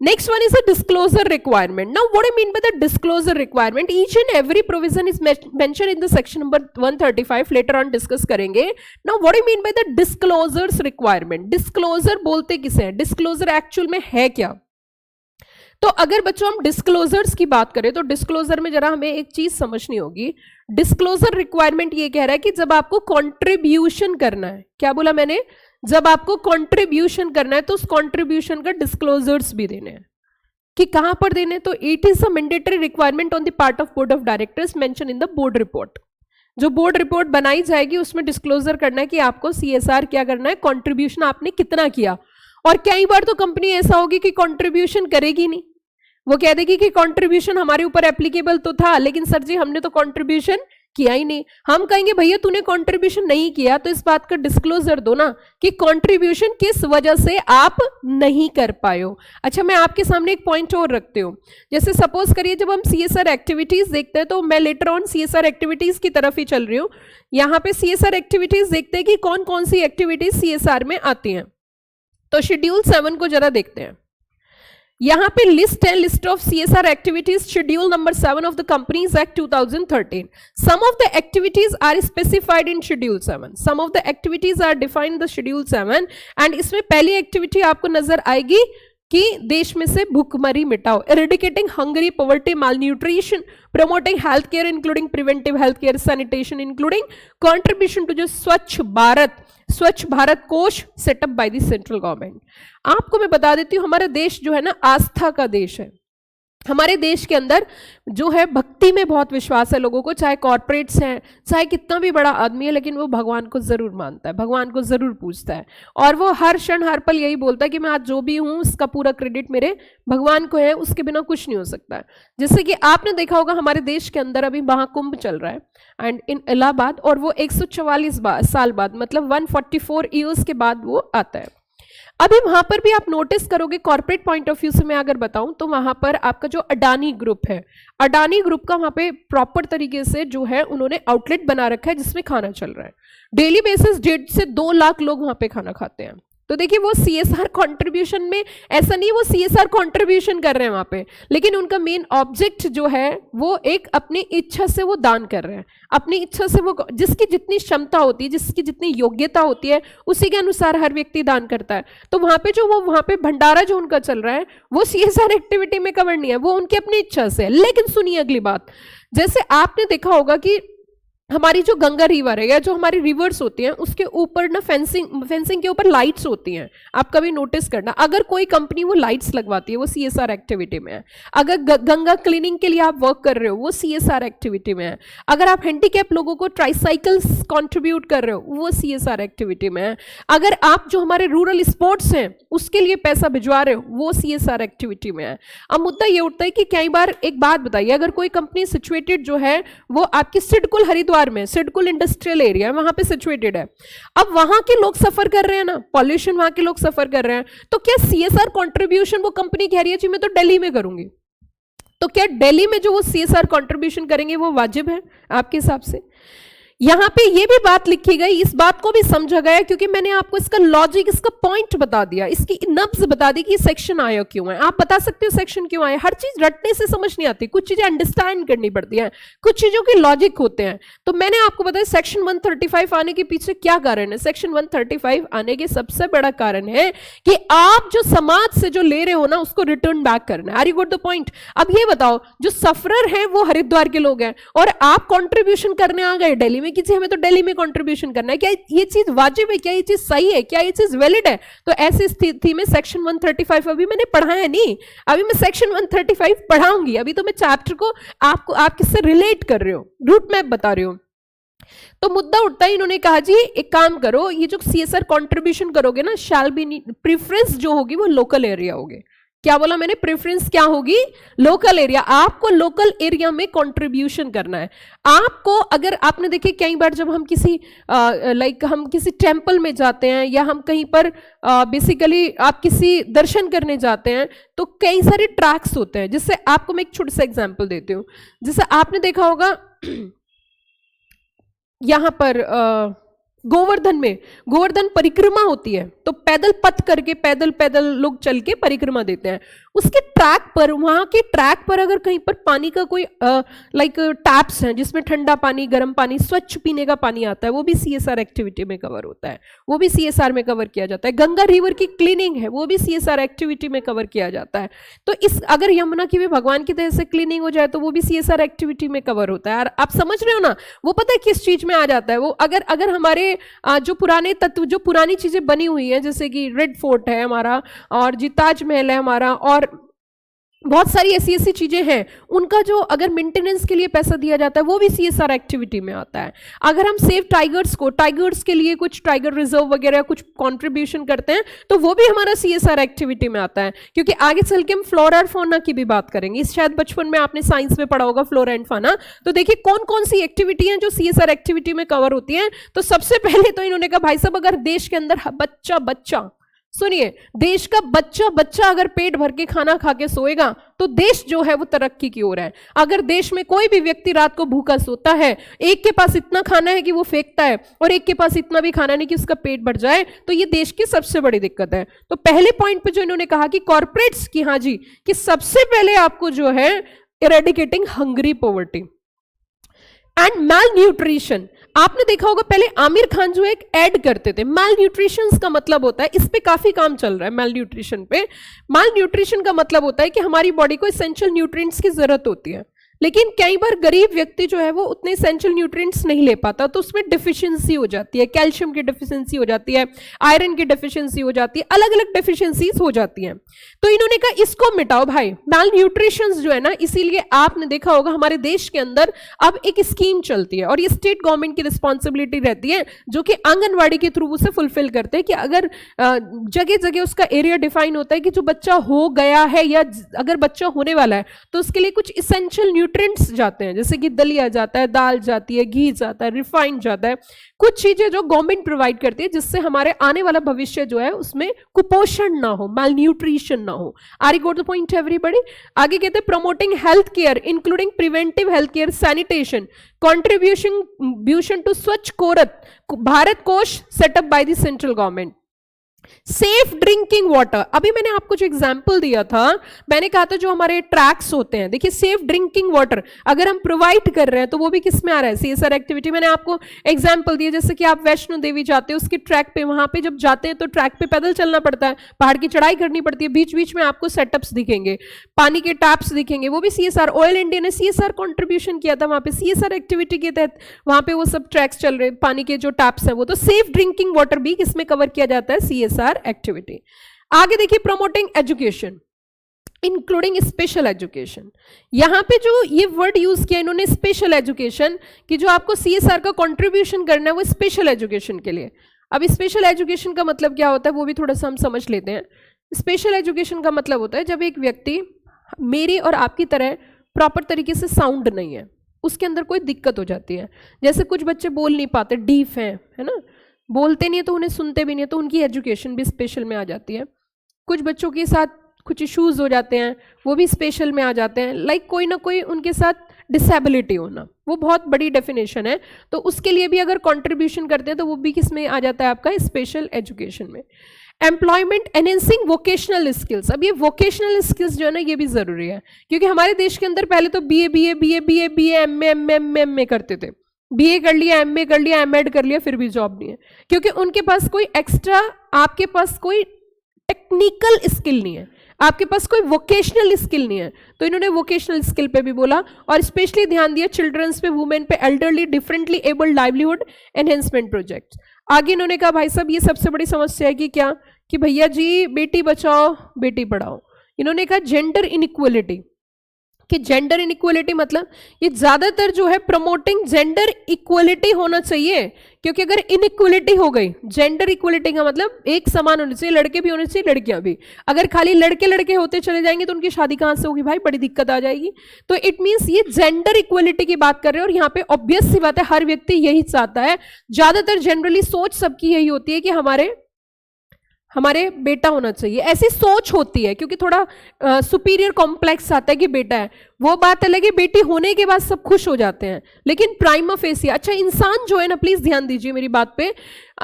Next one is a disclosure requirement. Now what I mean by the disclosure requirement, each and every provision is mentioned in the section number 135, later on discuss करेंगे. Now what I mean by the disclosures requirement, disclosure बोलते किसे हैं? disclosure actual में है क्या? तो अगर बच्चों हम डिस्क्लोजर्स की बात करें, तो डिस्क्लोजर में जरा हमें एक चीज समझनी होगी। डिस्क्लोजर रिक्वायरमेंट ये कह रहा है कि जब आपको कॉन्ट्रीब्यूशन करना है, क्या बोला मैंने? जब आपको कंट्रीब्यूशन करना है तो उस कंट्रीब्यूशन का डिस्क्लोजर्स भी देने हैं, कि कहां पर देने? तो it is a mandatory requirement on the part of board of directors mention in the board report. जो बोर्ड रिपोर्ट बनाई जाएगी उसमें डिस्क्लोजर करना है कि आपको सीएसआर क्या करना है, कंट्रीब्यूशन आपने कितना किया। और कई बार तो कंपनी ऐसा होगी कि कंट्रीब्यूशन करेगी नहीं, वो कह देगी कि कंट्रीब्यूशन हमारे ऊपर एप्लीकेबल तो था, लेकिन सर जी हमने तो कंट्रीब्यूशन किया ही नहीं। हम कहेंगे भैया तूने कंट्रीब्यूशन नहीं किया, तो इस बात का डिस्क्लोजर दो ना कि कंट्रीब्यूशन किस वजह से आप नहीं कर पाए हो। अच्छा, मैं आपके सामने एक पॉइंट और रखती हूँ। जैसे सपोज करिए जब हम सीएसआर एक्टिविटीज देखते हैं, तो मैं लेटर ऑन सीएसआर एक्टिविटीज की तरफ ही चल रही हूँ। यहाँ पे सीएसआर एक्टिविटीज देखते हैं कि कौन कौन सी एक्टिविटीज सीएसआर में आती हैं। तो शेड्यूल 7 को जरा देखते हैं। यहां पे लिस्ट है, list of CSR activities, schedule number 7 of the companies act 2013. Some of the activities are specified in schedule 7, some of the activities are defined the schedule 7, and इसमें पहली एक्टिविटी आपको नजर आएगी कि देश में से भूखमरी मिटाओ, eradicating hungry, poverty, malnutrition, promoting health care including preventive health care, sanitation including contribution to जो Swachh Bharat Kosh setup by the central government. आपको मैं बता देती हूँ, हमारा देश जो है ना आस्था का देश है। हमारे देश के अंदर जो है भक्ति में बहुत विश्वास है लोगों को, चाहे कॉर्पोरेट्स हैं, चाहे कितना भी बड़ा आदमी है, लेकिन वो भगवान को जरूर मानता है, भगवान को जरूर पूजता है, और वो हर क्षण हर पल यही बोलता है कि मैं आज जो भी हूँ उसका पूरा क्रेडिट मेरे भगवान को है, उसके बिना कुछ नहीं हो सकता है। जैसे कि आपने देखा होगा हमारे देश के अंदर अभी महाकुंभ चल रहा है एंड इन इलाहाबाद, और वो 144 साल बाद, मतलब 144 ईयर्स के बाद वो आता है। अभी वहां पर भी आप नोटिस करोगे, कॉर्पोरेट पॉइंट ऑफ व्यू से मैं अगर बताऊं तो वहां पर आपका जो अडानी ग्रुप है, अडानी ग्रुप का वहां पे प्रॉपर तरीके से जो है उन्होंने आउटलेट बना रखा है जिसमें खाना चल रहा है। डेली बेसिस 1.5 से 2 लाख लोग वहां पे खाना खाते हैं। तो देखिए वो सीएसआर कंट्रीब्यूशन में ऐसा नहीं वो सीएसआर कंट्रीब्यूशन कर रहे हैं वहां पे, लेकिन उनका मेन ऑब्जेक्ट जो है वो एक अपनी इच्छा से वो दान कर रहे हैं, अपनी इच्छा से वो, जिसकी जितनी क्षमता होती है, जिसकी जितनी योग्यता होती है, उसी के अनुसार हर व्यक्ति दान करता है। तो वहां पे जो वो वहां पे भंडारा जो उनका चल रहा है वो सीएसआर एक्टिविटी में कवर नहीं है, वो उनकी अपनी इच्छा से है। लेकिन सुनिए अगली बात, जैसे आपने देखा होगा कि हमारी जो गंगा रिवर है या जो हमारी रिवर्स होती हैं उसके ऊपर ना फेंसिंग के ऊपर लाइट्स होती हैं। आप कभी नोटिस करना, अगर कोई कंपनी वो लाइट्स लगवाती है वो सीएसआर एक्टिविटी में है। अगर गंगा क्लीनिंग के लिए आप वर्क कर रहे हो वो सीएसआर एक्टिविटी में है। अगर आप हैंडीकैप लोगों को ट्राईसाइकिल्स कंट्रीब्यूट कर रहे हो वो सीएसआर एक्टिविटी में है। अगर आप जो हमारे रूरल स्पोर्ट्स हैं उसके लिए पैसा भिजवा रहे हो वो सीएसआर एक्टिविटी में है। अब मुद्दा ये उठता है कि कई बार एक बात बताइए, अगर कोई कंपनी सिचुएटेड जो है वो आपकी सिडकुल हरिद्वार CIR में, सिडकुल इंडस्ट्रियल एरिया वहां पे सिचुएटेड है। अब वहां के लोग सफर कर रहे हैं ना, पॉल्यूशन वहां के लोग सफर कर रहे हैं, तो क्या CSR कंट्रीब्यूशन वो कंपनी कह रही है जी मैं तो दिल्ली में करूंगी, तो क्या दिल्ली में जो वो CSR कंट्रीब्यूशन करेंगे वो वाजिब है आपके हिसाब से? यहां पे ये भी बात लिखी गई, इस बात को भी समझा गया क्योंकि मैंने आपको इसका लॉजिक, इसका पॉइंट बता दिया, इसकी नब्ज बता दी कि सेक्शन आया क्यों है। आप बता सकते हो सेक्शन क्यों आया, हर चीज रटने से समझ नहीं आती, कुछ चीजें अंडरस्टैंड करनी पड़ती हैं, कुछ चीजों के लॉजिक होते हैं। तो मैंने आपको बताया सेक्शन 135 आने के पीछे क्या कारण है। सेक्शन 135 आने के सबसे बड़ा कारण है कि आप जो समाज से जो ले रहे हो ना उसको रिटर्न बैक करना है। Are you got the point? अब ये बताओ, जो सफरर है वो हरिद्वार के लोग हैं और आप कंट्रीब्यूशन करने आ गए दिल्ली में, किसी हमें तो दिल्ली में कंट्रीब्यूशन करना है, क्या ये चीज वाजिब है, क्या ये चीज सही है, क्या ये चीज वैलिड है? तो ऐसी स्थिति में सेक्शन 135 अभी मैंने पढ़ाया नहीं, अभी मैं सेक्शन 135 पढ़ाऊंगी, अभी तो मैं चैप्टर को आप किससे रिलेट कर रहे हो, रूट मैप बता रहे हो। तो मुद्दा उठता है, इन्होंने कहा जी एक काम करो, ये जो CSR कंट्रीब्यूशन करोगे ना, शैल बी प्रेफरेंस जो होगी वो लोकल एरिया होगी। क्या बोला मैंने? प्रेफरेंस क्या होगी? Local area. आपको लोकल एरिया में कंट्रीब्यूशन करना है। आपको, अगर आपने देखे कई बार जब हम किसी हम किसी टेंपल में जाते हैं या हम कहीं पर बेसिकली आप किसी दर्शन करने जाते हैं तो कई सारे ट्रैक्स होते हैं, जिससे आपको मैं एक छोटा सा एग्जांपल देती हूँ। जैसे आपने देखा होगा यहां पर गोवर्धन में गोवर्धन परिक्रमा होती है, तो पैदल पथ करके पैदल लोग चल के परिक्रमा देते हैं। उसके ट्रैक पर, वहां के ट्रैक पर अगर कहीं पर पानी का कोई टैप्स हैं जिसमें ठंडा पानी, गर्म पानी, स्वच्छ पीने का पानी आता है, वो भी CSR एक्टिविटी में कवर होता है, वो भी CSR में कवर किया जाता है। गंगा रिवर की क्लीनिंग है, वो भी CSR एक्टिविटी में कवर किया जाता है। तो इस अगर यमुना की भी भगवान की तरह से क्लीनिंग हो जाए तो वो भी CSR एक्टिविटी में कवर होता है। आप समझ रहे हो ना? वो पता है किस चीज में आ जाता है वो, अगर हमारे जो पुराने तत्व, जो पुरानी चीजें बनी हुई है, जैसे कि रेड फोर्ट है हमारा और जी ताजमहल है हमारा, और बहुत सारी ऐसी चीजें हैं, उनका जो अगर मेंटेनेंस के लिए पैसा दिया जाता है वो भी CSR एक्टिविटी में आता है। अगर हम सेव टाइगर्स के लिए कुछ टाइगर रिजर्व वगैरह कुछ कंट्रीब्यूशन करते हैं तो वो भी हमारा CSR एक्टिविटी में आता है, क्योंकि आगे चल के हम फ्लोरा और फौना की भी बात करेंगे। इस शायद बचपन में आपने साइंस में पढ़ा होगा फ्लोरा एंड फौना। तो देखिए कौन कौन सी एक्टिविटी हैं जो CSR एक्टिविटी में कवर होती हैं। तो सबसे पहले तो इन्होंने कहा भाई साहब, अगर देश के अंदर बच्चा सुनिए, देश का बच्चा अगर पेट भर के खाना खा के सोएगा तो देश जो है वो तरक्की की ओर है। अगर देश में कोई भी व्यक्ति रात को भूखा सोता है, एक के पास इतना खाना है कि वो फेंकता है और एक के पास इतना भी खाना नहीं कि उसका पेट भर जाए, तो ये देश की सबसे बड़ी दिक्कत है। तो पहले पॉइंट पे जो इन्होंने कहा कि कॉर्पोरेट्स की, हाँ जी, कि सबसे पहले आपको जो है eradicating hungry poverty and malnutrition. आपने देखा होगा पहले आमिर खान जो एक ऐड करते थे, मैल न्यूट्रिशन का मतलब होता है, इस पे काफी काम चल रहा है मैल न्यूट्रिशन पे। मैल न्यूट्रिशन का मतलब होता है कि हमारी बॉडी को एसेंशियल न्यूट्रिएंट्स की जरूरत होती है, लेकिन कई बार गरीब व्यक्ति जो है वो उतने एसेंशियल न्यूट्रिएंट्स नहीं ले पाता, तो उसमें डिफिशियंसी हो जाती है, कैल्शियम की डिफिशियंसी हो जाती है, आयरन की डिफिशियंसी हो जाती है, अलग अलग डिफिशियंसीज हो जाती हैं। तो इन्होंने कहा इसको मिटाओ भाई, मैल न्यूट्रिशन जो है ना, इसीलिए आपने देखा होगा हमारे देश के अंदर अब एक स्कीम चलती है और ये स्टेट गवर्नमेंट की रिस्पॉन्सिबिलिटी रहती है, जो कि आंगनवाड़ी के थ्रू उसे फुलफिल करते हैं कि अगर जगह जगह उसका एरिया डिफाइन होता है कि जो बच्चा हो गया है या अगर बच्चा होने वाला है तो उसके लिए कुछ इसेंशियल न्यूट्रिएंट्स जाते हैं, जैसे कि दलिया जाता है, दाल जाती है, घी जाता है, रिफाइंड जाता है, कुछ चीजें जो गवर्नमेंट प्रोवाइड करती है जिससे हमारे आने वाला भविष्य जो है उसमें कुपोषण ना हो, मैल न्यूट्रिशन ना हो। Are you got the point everybody? आगे कहते हैं promoting health care including preventive health care, sanitation, contribution to Swachh Bharat Kosh setup by the central government, safe drinking water. अभी मैंने आपको जो एग्जांपल दिया था, मैंने कहा था जो हमारे ट्रैक्स होते हैं, देखिए सेफ ड्रिंकिंग वाटर अगर हम प्रोवाइड कर रहे हैं तो वो भी किस में आ रहा है? CSR activity. मैंने आपको एग्जांपल दिया, जैसे कि आप वैष्णो देवी जाते हो, उसके ट्रैक पे, वहां पे जब जाते हैं तो ट्रैक पे पैदल चलना पड़ता है, पहाड़ की चढ़ाई करनी पड़ती है, बीच बीच में आपको सेटअप्स दिखेंगे, पानी के टैप्स दिखेंगे, वो भी CSR। ऑयल इंडिया ने CSR कॉन्ट्रीब्यूशन किया था वहां पे, CSR एक्टिविटी के तहत वहां पे वो सब ट्रैक्स चल रहे, पानी के जो टैप्स है वो। तो सेफ ड्रिंकिंग वाटर भी किसमें कवर किया जाता है? CSR activity. आगे देखिए promoting education including special education. यहां पे जो ये वर्ड यूज किया इन्होंने स्पेशल एजुकेशन, कि जो आपको CSR का कंट्रीब्यूशन करना है वो स्पेशल एजुकेशन के लिए। अब स्पेशल एजुकेशन का मतलब क्या होता है वो भी थोड़ा सा हम समझ लेते हैं। स्पेशल एजुकेशन का मतलब होता है जब एक व्यक्ति मेरी और आपकी तरह प्रॉपर तरीके से साउंड नहीं है, उसके अंदर कोई दिक्कत हो जाती है। जैसे कुछ बच्चे बोल नहीं पाते, डीफ हैं, है ना, बोलते नहीं है तो उन्हें सुनते भी नहीं है, तो उनकी एजुकेशन भी स्पेशल में आ जाती है। कुछ बच्चों के साथ कुछ इश्यूज हो जाते हैं, वो भी स्पेशल में आ जाते हैं। लाइक कोई ना कोई उनके साथ डिसेबिलिटी होना, वो बहुत बड़ी डेफिनेशन है, तो उसके लिए भी अगर कंट्रीब्यूशन करते हैं तो वो भी किस में आ जाता है आपका, स्पेशल एजुकेशन में। Employment enhancing vocational skills. अब ये वोकेशनल स्किल्स जो है ना, ये भी जरूरी है, क्योंकि हमारे देश के अंदर पहले तो बीए एमए करते थे। बीए कर लिया, एमए कर लिया, एमएड कर लिया, फिर भी जॉब नहीं है, क्योंकि उनके पास कोई एक्स्ट्रा, आपके पास कोई टेक्निकल स्किल नहीं है, आपके पास कोई वोकेशनल स्किल नहीं है। तो इन्होंने वोकेशनल स्किल पे भी बोला, और स्पेशली ध्यान दिया चिल्ड्रंस पे, वुमेन पे, elderly, differently abled livelihood enhancement project. आगे इन्होंने कहा भाई साहब ये सबसे बड़ी समस्या है कि क्या, कि भैया जी बेटी बचाओ बेटी पढ़ाओ। इन्होंने कहा जेंडर इनइक्वलिटी, कि जेंडर इनइक्वलिटी मतलब ये ज्यादातर जो है प्रमोटिंग जेंडर इक्वलिटी होना चाहिए, क्योंकि अगर इनइक्वलिटी हो गई, जेंडर इक्वलिटी का मतलब एक समान होने चाहिए, लड़के भी होने चाहिए लड़कियां भी। अगर खाली लड़के लड़के होते चले जाएंगे तो उनकी शादी कहां से होगी भाई, बड़ी दिक्कत आ जाएगी। तो इट मींस ये जेंडर इक्वलिटी की बात कर रहे हैं, और यहाँ पे ऑब्वियस सी बात है हर व्यक्ति यही चाहता है, ज्यादातर जनरली सोच सबकी यही होती है कि हमारे बेटा होना चाहिए, ऐसी सोच होती है, क्योंकि थोड़ा सुपीरियर कॉम्प्लेक्स आता है कि बेटा है। वो बात अलग है, बेटी होने के बाद सब खुश हो जाते हैं, लेकिन प्राइमा फेसी, अच्छा इंसान जो है ना, प्लीज ध्यान दीजिए मेरी बात पे,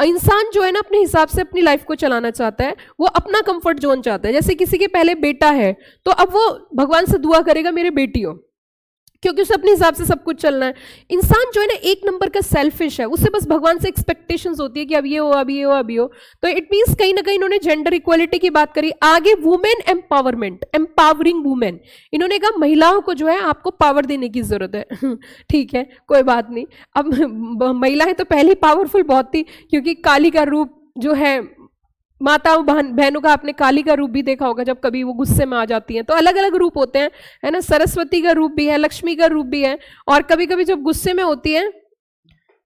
इंसान जो है ना अपने हिसाब से अपनी लाइफ को चलाना चाहता है, वो अपना कंफर्ट जोन चाहता है। जैसे किसी के पहले बेटा है तो अब वो भगवान से दुआ करेगा मेरे बेटी हो, क्योंकि उसे अपने हिसाब से सब कुछ चलना है। इंसान जो है ना एक नंबर का सेल्फिश है, उसे बस भगवान से एक्सपेक्टेशंस होती है कि अब ये हो, अब ये हो, अब ये हो। तो इट मींस कहीं ना कहीं इन्होंने जेंडर इक्वालिटी की बात करी। आगे वुमेन एम्पावरमेंट, एम्पावरिंग वुमेन, इन्होंने कहा महिलाओं को जो है आपको पावर देने की जरूरत है। ठीक है, कोई बात नहीं। अब महिलाएं तो पहले पावरफुल बहुत थी, क्योंकि काली का रूप जो है, माताओं बहनों का आपने काली का रूप भी देखा होगा, जब कभी वो गुस्से में आ जाती हैं तो अलग अलग रूप होते हैं, है ना। सरस्वती का रूप भी है, लक्ष्मी का रूप भी है, और कभी कभी जब गुस्से में होती है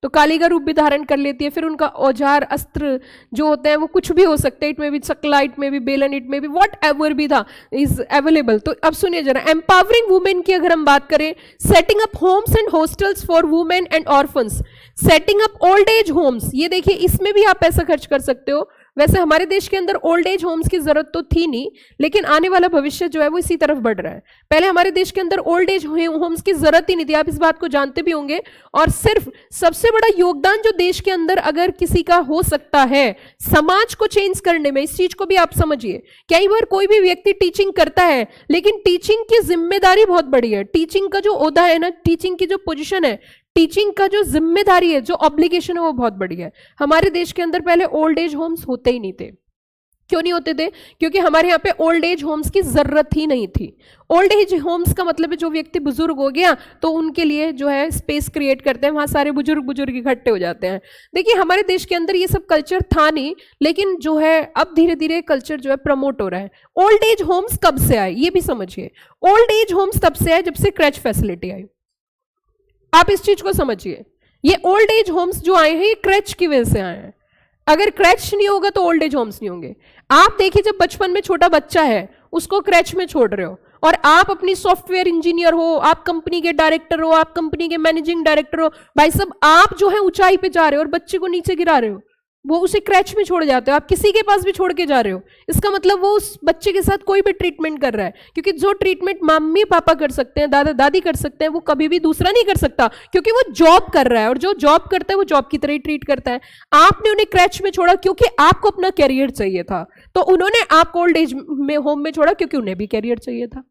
तो काली का रूप भी धारण कर लेती है। फिर उनका औजार अस्त्र जो होते हैं वो कुछ भी हो सकते हैं, इट में भी चकला, इट में भी बेलन, इट में भी वॉट एवर भी था इज अवेलेबल। तो अब सुनिए जरा, एम्पावरिंग वुमेन की अगर हम बात करें, setting up homes and hostels for women and orphans, setting up old age homes, ये देखिए इसमें भी आप पैसा खर्च कर सकते हो। वैसे हमारे देश के अंदर ओल्ड एज होम्स की जरूरत तो थी नहीं, लेकिन आने वाला भविष्य जो है वो इसी तरफ बढ़ रहा है। पहले हमारे देश के अंदर ओल्ड एज होम्स की जरूरत ही नहीं थी, आप इस बात को जानते भी होंगे। और सिर्फ सबसे बड़ा योगदान जो देश के अंदर अगर किसी का हो सकता है समाज को चेंज करने में, इस चीज को भी आप समझिए। कई बार कोई भी व्यक्ति टीचिंग करता है, लेकिन टीचिंग की जिम्मेदारी बहुत बड़ी है। टीचिंग का जो ओहदा है ना, टीचिंग की जो पोजीशन है, टीचिंग का जो जिम्मेदारी है, जो ऑब्लिगेशन है, वो बहुत बड़ी है। हमारे देश के अंदर पहले ओल्ड एज होम्स होते ही नहीं थे। क्यों नहीं होते थे? क्योंकि हमारे यहाँ पे ओल्ड एज होम्स की जरूरत ही नहीं थी। ओल्ड एज होम्स का मतलब है जो व्यक्ति बुजुर्ग हो गया तो उनके लिए जो है स्पेस क्रिएट करते हैं, वहां सारे बुजुर्ग इकट्ठे हो जाते हैं। देखिए हमारे देश के अंदर ये सब कल्चर था नहीं, लेकिन जो है अब धीरे धीरे कल्चर जो है प्रमोट हो रहा है। ओल्ड एज होम्स कब से आए ये भी समझिए। ओल्ड एज होम्स तब से आए जब से क्रैच फैसिलिटी आई। आप इस चीज को समझिए, ये ओल्ड एज होम्स जो आए हैं ये क्रैच की वजह से आए हैं। अगर क्रैच नहीं होगा तो ओल्ड एज होम्स नहीं होंगे। आप देखिए जब बचपन में छोटा बच्चा है उसको क्रैच में छोड़ रहे हो, और आप अपनी सॉफ्टवेयर इंजीनियर हो, आप कंपनी के डायरेक्टर हो, आप कंपनी के मैनेजिंग डायरेक्टर हो, भाई साहब आप जो है ऊंचाई पे जा रहे हो और बच्चे को नीचे गिरा रहे हो, वो उसे क्रैच में छोड़ जाते हो। आप किसी के पास भी छोड़ के जा रहे हो, इसका मतलब वो उस बच्चे के साथ कोई भी ट्रीटमेंट कर रहा है, क्योंकि जो ट्रीटमेंट मम्मी पापा कर सकते हैं, दादा दादी कर सकते हैं, वो कभी भी दूसरा नहीं कर सकता, क्योंकि वो जॉब कर रहा है, और जो जॉब करता है वो जॉब की तरह ही ट्रीट करता है। आपने उन्हें क्रैच में छोड़ा क्योंकि आपको अपना कैरियर चाहिए था, तो उन्होंने आपको ओल्ड एज में होम में छोड़ा क्योंकि उन्हें भी कैरियर चाहिए था।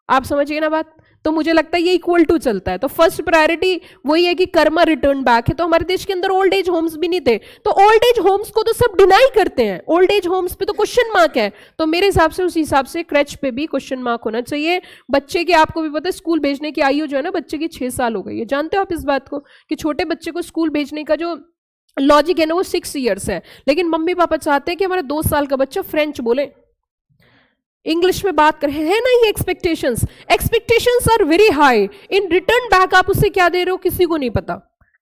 आप समझिए ना बात। तो मुझे लगता है ये इक्वल टू चलता है। तो फर्स्ट प्रायोरिटी वही है कि कर्मा रिटर्न बैक है। तो हमारे देश के अंदर ओल्ड एज होम्स भी नहीं थे, तो ओल्ड एज होम्स को तो सब डिनाई करते हैं, ओल्ड एज होम्स पे तो क्वेश्चन मार्क है। तो मेरे हिसाब से उस हिसाब से क्रैच पे भी क्वेश्चन मार्क होना चाहिए। बच्चे के, आपको भी पता है स्कूल भेजने की आयु जो है ना बच्चे की 6 साल हो गई है। जानते हो आप इस बात को कि छोटे बच्चे को स्कूल भेजने का जो लॉजिक है ना वो 6 ईयर्स है, लेकिन मम्मी पापा चाहते हैं कि हमारा 2 साल का बच्चा फ्रेंच बोले, इंग्लिश में बात कर, है ना। ये expectations are very high. In return back आप उसे क्या दे रहे हो किसी को नहीं पता।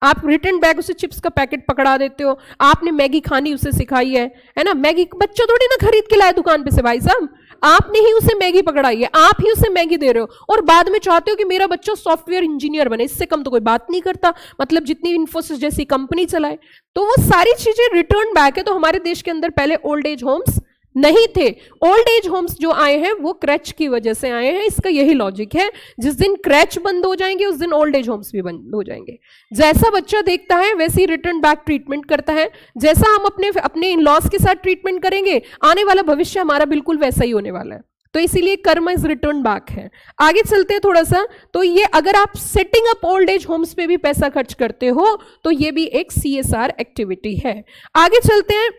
आप रिटर्न बैक उसे चिप्स का पैकेट पकड़ा देते हो। आपने मैगी खानी उसे सिखाई है ना। मैगी बच्चा थोड़ी ना खरीद के लाए दुकान पे से भाई साहब, आपने ही उसे मैगी पकड़ाई है, आप ही उसे मैगी दे रहे हो और बाद में चाहते हो कि मेरा बच्चा सॉफ्टवेयर इंजीनियर बने, इससे कम तो कोई बात नहीं करता, मतलब जितनी इन्फोसिस जैसी कंपनी चलाए। तो वो सारी चीजें रिटर्न बैक है। तो हमारे देश के अंदर पहले ओल्ड एज होम्स नहीं थे। ओल्ड एज होम्स जो आए हैं वो क्रैच की वजह से आए हैं। इसका यही लॉजिक है, जिस दिन क्रैच बंद हो जाएंगे उस दिन ओल्ड एज होम्स भी बंद हो जाएंगे। जैसा बच्चा देखता है वैसे ही रिटर्न बैक ट्रीटमेंट करता है। जैसा हम अपने इन लॉज के साथ ट्रीटमेंट करेंगे, आने वाला भविष्य हमारा बिल्कुल वैसा ही होने वाला है। तो इसीलिए कर्म इज रिटर्न बैक है। आगे चलते हैं थोड़ा सा। तो ये अगर आप setting up old age homes पे भी पैसा खर्च करते हो तो ये भी एक CSR एक्टिविटी है। आगे चलते हैं,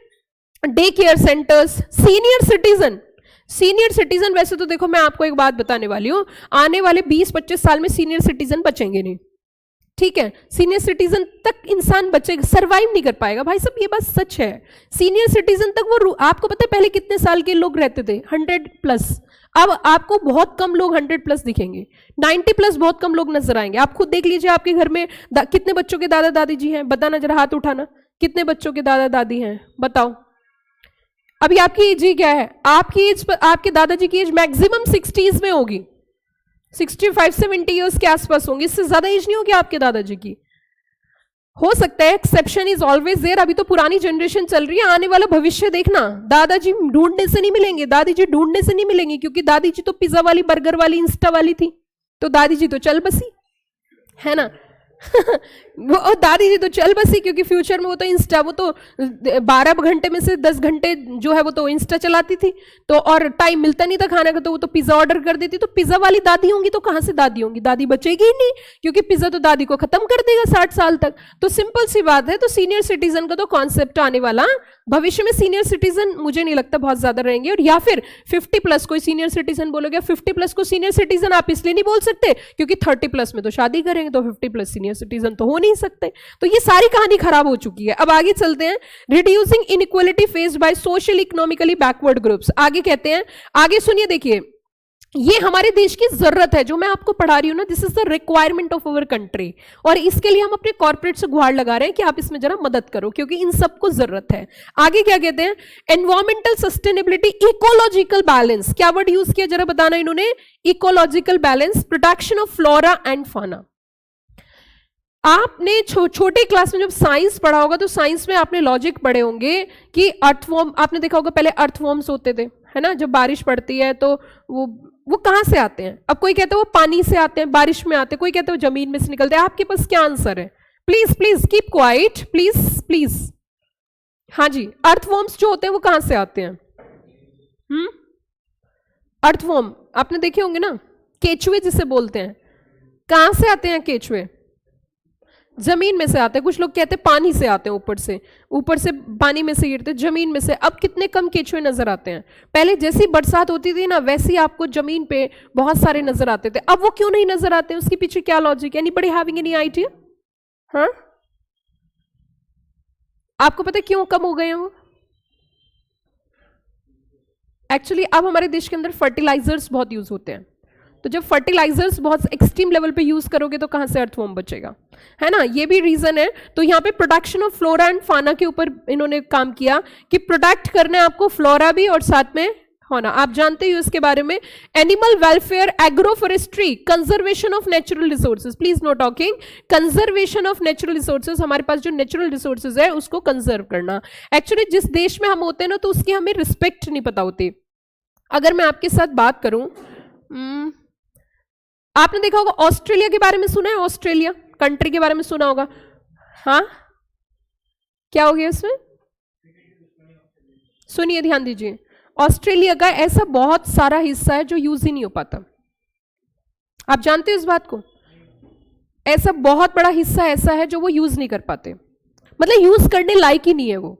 day care centres, senior citizen. Senior citizen, वैसे तो देखो मैं आपको एक बात बताने वाली हूं, आने वाले 20-25 साल में सीनियर सिटीजन बचेंगे नहीं, ठीक है। सीनियर सिटीजन तक इंसान बचेगा, सरवाइव नहीं कर पाएगा भाई साहब, ये बात सच है। सीनियर सिटीजन तक वो, आपको पता है पहले कितने साल के लोग रहते थे? 100+। अब आपको बहुत कम लोग 100+ दिखेंगे, 90+ बहुत कम लोग नजर आएंगे। आप खुद देख लीजिए आपके घर में कितने बच्चों के दादा दादी जी हैं, बताना जरा, हाथ उठाना, कितने बच्चों के दादा दादी हैं, बताओ। अभी आपकी एज ही क्या है? आपकी एज, आपके दादाजी की एज मैक्सिमम 60s में होगी, 65-70 ईयर्स के आसपास होंगी, इससे ज्यादा एज नहीं होगी आपके दादाजी की। हो सकता है, एक्सेप्शन इज ऑलवेज देयर। अभी तो पुरानी जनरेशन चल रही है, आने वाला भविष्य देखना, दादाजी ढूंढने से नहीं मिलेंगे, दादी जी ढूंढने से नहीं मिलेंगे, क्योंकि दादी जी तो पिज्जा वाली, बर्गर वाली, इंस्टा वाली थी, तो दादी जी तो चल बसी, है ना। वो दादी जी तो चल बसी, क्योंकि फ्यूचर में वो तो इंस्टा, वो तो 12 घंटे में से 10 घंटे जो है वो तो इंस्टा चलाती थी, तो और टाइम मिलता नहीं था खाने का, तो वो तो पिज्जा ऑर्डर कर देती। तो पिज्जा वाली दादी होंगी तो कहां से दादी होंगी? दादी बचेगी ही नहीं, क्योंकि पिज्जा तो दादी को खत्म कर देगा 60 साल तक। तो सिंपल सी बात है। तो सीनियर सिटीजन का तो कॉन्सेप्ट आने वाला, भविष्य में सीनियर सिटीजन मुझे नहीं लगता बहुत ज्यादा रहेंगे। और या फिर 50+, कोई सीनियर सिटीजन बोलोगे, 50+ को सीनियर सिटीजन आप इसलिए नहीं बोल सकते क्योंकि 30+ में तो शादी करेंगे, तो 50+ सीनियर सिटीजन तो हो नहीं सकते। तो ये सारी कहानी खराब हो चुकी है। अब आगे चलते हैं, reducing inequality faced by social economically backward groups. आगे कहते हैं, आगे सुनिए, देखिए ये हमारे देश की जरूरत है, जो मैं आपको पढ़ा रही हूं ना, this is the requirement of our country. और इसके लिए हम अपने कॉर्पोरेट से गुहार लगा रहे हैं कि आप इसमें जरा मदद करो, क्योंकि इन सबको जरूरत है। आगे क्या कहते हैं, एनवायरमेंटल सस्टेनेबिलिटी, इकोलॉजिकल बैलेंस। क्या वर्ड यूज किया जरा बताना इन्होंने? Ecological balance, protection of flora and फाना। आपने छोटे क्लास में जब साइंस पढ़ा होगा तो साइंस में आपने लॉजिक पढ़े होंगे कि अर्थवॉर्म, आपने देखा होगा पहले अर्थवॉर्म्स होते थे, है ना। जब बारिश पड़ती है तो वो कहां से आते हैं? अब कोई कहते हैं वो पानी से आते हैं, बारिश में आते हैं, कोई कहते हैं वो जमीन में से निकलते हैं। आपके पास क्या आंसर है? Please please keep quiet, please please. हाँ जी, अर्थवॉर्म्स जो होते हैं वो कहां से आते हैं? अर्थवॉर्म आपने देखे होंगे ना, केचुए जिसे बोलते हैं। कहां से आते हैं केचुए? जमीन में से आते हैं। कुछ लोग कहते हैं पानी से आते हैं, ऊपर से पानी में से गिरते, जमीन में से। अब कितने कम केचुए नजर आते हैं। पहले जैसी बरसात होती थी ना, वैसे ही आपको जमीन पे बहुत सारे नजर आते थे। अब वो क्यों नहीं नजर आते? उसके पीछे क्या लॉजिक है? Anybody having any idea? हाँ, आपको पता है क्यों कम हो गए हैं वो? एक्चुअली अब हमारे देश के अंदर फर्टिलाइजर्स बहुत यूज होते हैं, तो जब फर्टिलाइजर्स बहुत एक्सट्रीम लेवल पे यूज करोगे तो कहां से अर्थवॉर्म बचेगा, है ना। ये भी रीजन है। तो यहाँ पे प्रोडक्शन ऑफ फ्लोरा एंड फाना के ऊपर इन्होंने काम किया कि प्रोटेक्ट करना है आपको फ्लोरा भी और साथ में फाना। आप जानते ही हो इसके बारे में। Animal welfare, agro forestry, conservation of natural resources. Please know talking, conservation of natural resources. हमारे पास जो नेचुरल रिसोर्सेज है उसको कंजर्व करना। एक्चुअली जिस देश में हम होते हैं ना, तो उसकी हमें रिस्पेक्ट नहीं पता होती। अगर मैं आपके साथ बात करूं, आपने देखा होगा ऑस्ट्रेलिया के बारे में सुना है? ऑस्ट्रेलिया कंट्री के बारे में सुना होगा। हाँ, क्या हो गया उसमें? सुनिए, ध्यान दीजिए। ऑस्ट्रेलिया का ऐसा बहुत सारा हिस्सा है जो यूज ही नहीं हो पाता। आप जानते हो इस बात को? ऐसा बहुत बड़ा हिस्सा ऐसा है जो वो यूज नहीं कर पाते, मतलब यूज करने लायक ही नहीं है वो।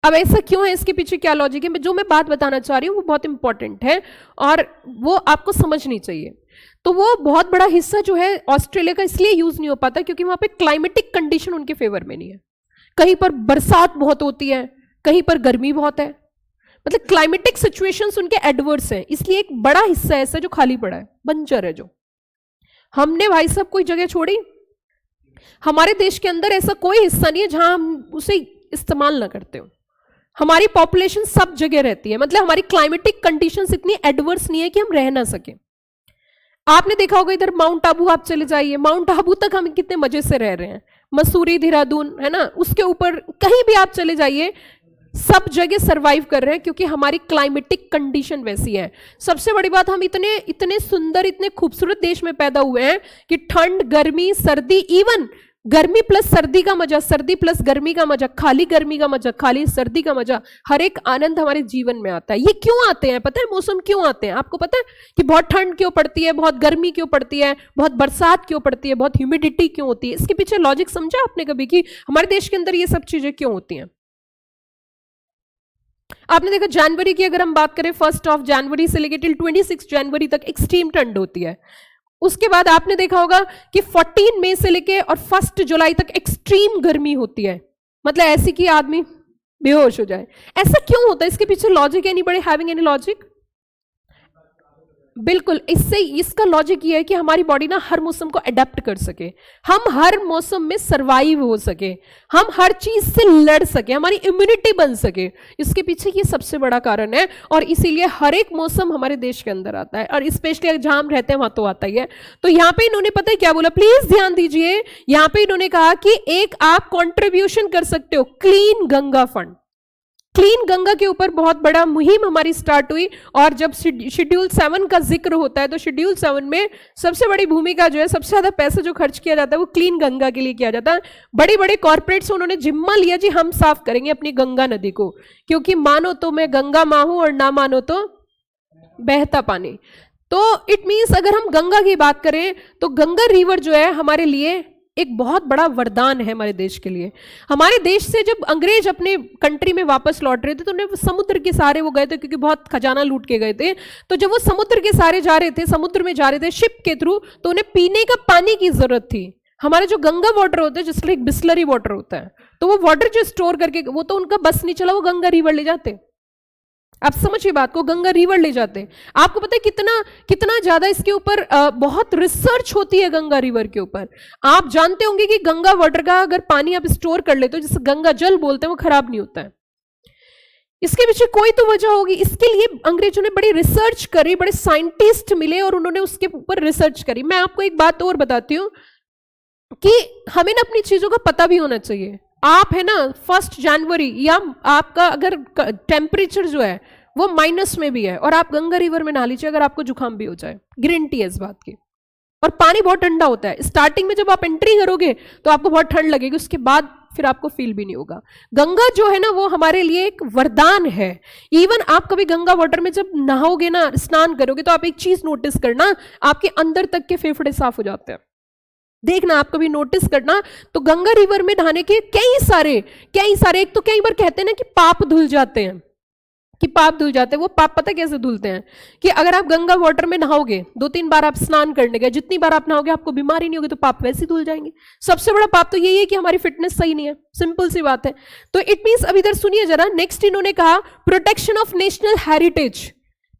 अब ऐसा क्यों है? इसके पीछे क्या लॉजिक है? जो मैं बात बताना चाह रही हूँ वो बहुत इंपॉर्टेंट है और वो आपको समझनी चाहिए। तो वो बहुत बड़ा हिस्सा जो है ऑस्ट्रेलिया का इसलिए यूज नहीं हो पाता क्योंकि वहां पे क्लाइमेटिक कंडीशन उनके फेवर में नहीं है। कहीं पर बरसात बहुत होती है, कहीं पर गर्मी बहुत है, मतलब क्लाइमेटिक सिचुएशंस उनके एडवर्स हैं। इसलिए एक बड़ा हिस्सा ऐसा जो खाली पड़ा है, बंजर है। जो हमने भाई साहब कोई जगह छोड़ी, हमारे देश के अंदर ऐसा कोई हिस्सा नहीं है जहां हम उसे इस्तेमाल ना करते हो। हमारी पॉपुलेशन सब जगह रहती है, मतलब हमारी क्लाइमेटिक कंडीशंस इतनी एडवर्स नहीं है कि हम रह ना सके। आपने देखा होगा इधर माउंट आबू आप चले जाइए, माउंट आबू तक हम कितने मजे से रह रहे हैं, मसूरी, देहरादून, है ना, उसके ऊपर कहीं भी आप चले जाइए, सब जगह सरवाइव कर रहे हैं क्योंकि हमारी क्लाइमेटिक कंडीशन वैसी है। सबसे बड़ी बात, हम इतने इतने सुंदर, इतने खूबसूरत देश में पैदा हुए हैं कि ठंड, गर्मी, सर्दी, इवन गर्मी प्लस सर्दी का मजा, सर्दी प्लस गर्मी का मजा, खाली गर्मी का मजा, खाली सर्दी का मजा, हर एक आनंद हमारे जीवन में आता है। ये क्यों आते हैं पता है? मौसम क्यों आते हैं आपको पता है? कि बहुत ठंड क्यों पड़ती है, बहुत गर्मी क्यों पड़ती है, बहुत बरसात क्यों पड़ती है, बहुत ह्यूमिडिटी क्यों होती है? इसके पीछे लॉजिक समझा आपने कभी कि हमारे देश के अंदर ये सब चीजें क्यों होती हैं? आपने देखा जनवरी की अगर हम बात करें, 1 जनवरी से लेकर टिल 26 जनवरी तक एक्सट्रीम ठंड होती है। उसके बाद आपने देखा होगा कि 14 मई से लेके और 1 जुलाई तक एक्सट्रीम गर्मी होती है, मतलब ऐसी कि आदमी बेहोश हो जाए। ऐसा क्यों होता है? इसके पीछे लॉजिक है, एनीबॉडी हैविंग एनी लॉजिक? बिल्कुल, इससे इसका लॉजिक ये है कि हमारी बॉडी ना हर मौसम को अडेप्ट कर सके, हम हर मौसम में सरवाइव हो सके, हम हर चीज से लड़ सके, हमारी इम्यूनिटी बन सके। इसके पीछे ये सबसे बड़ा कारण है और इसीलिए हर एक मौसम हमारे देश के अंदर आता है और स्पेशली जहां हम रहते हैं वहां तो आता ही है। तो यहाँ पे इन्होंने पता है क्या बोला, प्लीज ध्यान दीजिए। यहाँ पे इन्होंने कहा कि एक आप कॉन्ट्रीब्यूशन कर सकते हो, clean Ganga fund. Clean Ganga के ऊपर बहुत बड़ा मुहिम हमारी स्टार्ट हुई और जब शेड्यूल 7 का जिक्र होता है तो शेड्यूल 7 में सबसे बड़ी भूमिका जो है, सबसे ज्यादा पैसा जो खर्च किया जाता है वो क्लीन गंगा के लिए किया जाता है। बड़े बड़े कॉर्पोरेट्स उन्होंने जिम्मा लिया, जी हम साफ करेंगे अपनी गंगा नदी को, क्योंकि मानो तो मैं गंगा माँ हूं और ना मानो तो बहता पानी। तो इट मीन्स अगर हम गंगा की बात करें तो गंगा रिवर जो है हमारे लिए एक बहुत बड़ा वरदान है हमारे देश के लिए। हमारे देश से जब अंग्रेज अपने कंट्री में वापस लौट रहे थे तो उन्हें समुद्र के सहारे वो गए थे, क्योंकि बहुत खजाना लूट के गए थे। तो जब वो समुद्र के सहारे जा रहे थे, समुद्र में जा रहे थे शिप के थ्रू, तो उन्हें पीने का पानी की जरूरत थी। हमारे जो गंगा वाटर होता है जिसमें एक बिस्लरी वाटर होता है, तो वो वाटर जो स्टोर करके, वो तो उनका बस नहीं चला, वो गंगा रिवर ले जाते। आप समझिए बात को, गंगा रिवर ले जाते। आपको पता है कितना कितना ज्यादा इसके ऊपर बहुत रिसर्च होती है गंगा रिवर के ऊपर। आप जानते होंगे कि गंगा वाटर का अगर पानी आप स्टोर कर लेते हो, जिसे गंगा जल बोलते हैं, वो खराब नहीं होता है। इसके पीछे कोई तो वजह होगी। इसके लिए अंग्रेजों ने बड़ी रिसर्च करी, बड़े साइंटिस्ट मिले और उन्होंने उसके ऊपर रिसर्च करी। मैं आपको एक बात और बताती हूँ कि हमें ना अपनी चीजों का पता भी होना चाहिए। आप है ना 1 जनवरी या आपका अगर टेम्परेचर जो है वो माइनस में भी है और आप गंगा रिवर में नहा लीजिए, अगर आपको जुकाम भी हो जाए, गारंटी है इस बात की। और पानी बहुत ठंडा होता है। स्टार्टिंग में जब आप एंट्री करोगे तो आपको बहुत ठंड लगेगी, उसके बाद फिर आपको फील भी नहीं होगा। गंगा जो है ना वो हमारे लिए एक वरदान है। इवन आप कभी गंगा वाटर में जब नहाओगे ना, स्नान करोगे, तो आप एक चीज नोटिस करना, आपके अंदर तक के फेफड़े साफ हो जाते हैं। देखना, आप कभी नोटिस करना। तो गंगा रिवर में नहाने के कई सारे एक तो कई बार कहते हैं ना कि पाप धुल जाते हैं, कि पाप धुल जाते हैं। वो पाप पता कैसे धुलते हैं? कि अगर आप गंगा वाटर में नहाओगे, 2-3 बार आप स्नान करने गए, जितनी बार आप नहाओगे आपको बीमारी नहीं होगी, तो पाप वैसे ही धुल जाएंगे। सबसे बड़ा पाप तो यही है कि हमारी फिटनेस सही नहीं है, सिंपल सी बात है। तो इट मींस, अब इधर सुनिए जरा, नेक्स्ट इन्होंने कहा protection of national heritage.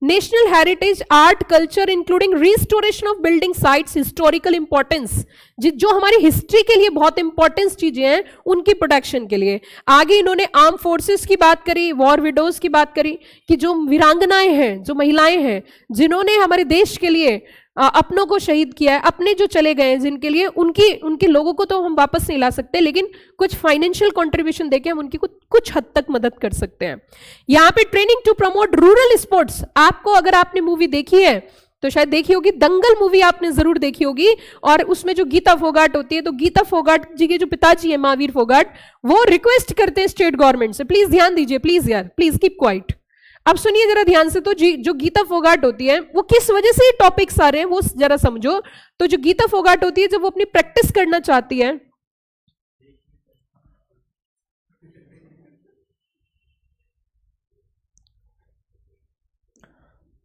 National heritage art culture including restoration of building sites, historical importance, जो हमारी हिस्ट्री के लिए बहुत इंपॉर्टेंस चीजें हैं, उनकी प्रोटेक्शन के लिए। आगे इन्होंने आर्म फोर्सेस की बात करी, वॉर विडोज की बात करी, कि जो वीरांगनाएं हैं, जो महिलाएं हैं, जिन्होंने हमारे देश के लिए अपनों को शहीद किया है, अपने जो चले गए हैं जिनके लिए, उनके लोगों को तो हम वापस नहीं ला सकते, लेकिन कुछ फाइनेंशियल कंट्रीब्यूशन देके हम उनकी कुछ हद तक मदद कर सकते हैं। यहाँ पे training to promote rural sports. आपको, अगर आपने मूवी देखी है तो शायद देखी होगी, दंगल मूवी आपने जरूर देखी होगी, और उसमें जो गीता फोगाट होती है, तो गीता फोगाट जी के जो पिताजी है महावीर फोगाट, वो रिक्वेस्ट करते हैं स्टेट गवर्नमेंट से, प्लीज ध्यान दीजिए, प्लीज यार, प्लीज कीप क्वाइट। अब सुनिए जरा ध्यान से, तो जो गीता फोगाट होती है, वो किस वजह से ये टॉपिक्स आ रहे हैं वो जरा समझो। तो जो गीता फोगाट होती है, जब वो अपनी प्रैक्टिस करना चाहती है,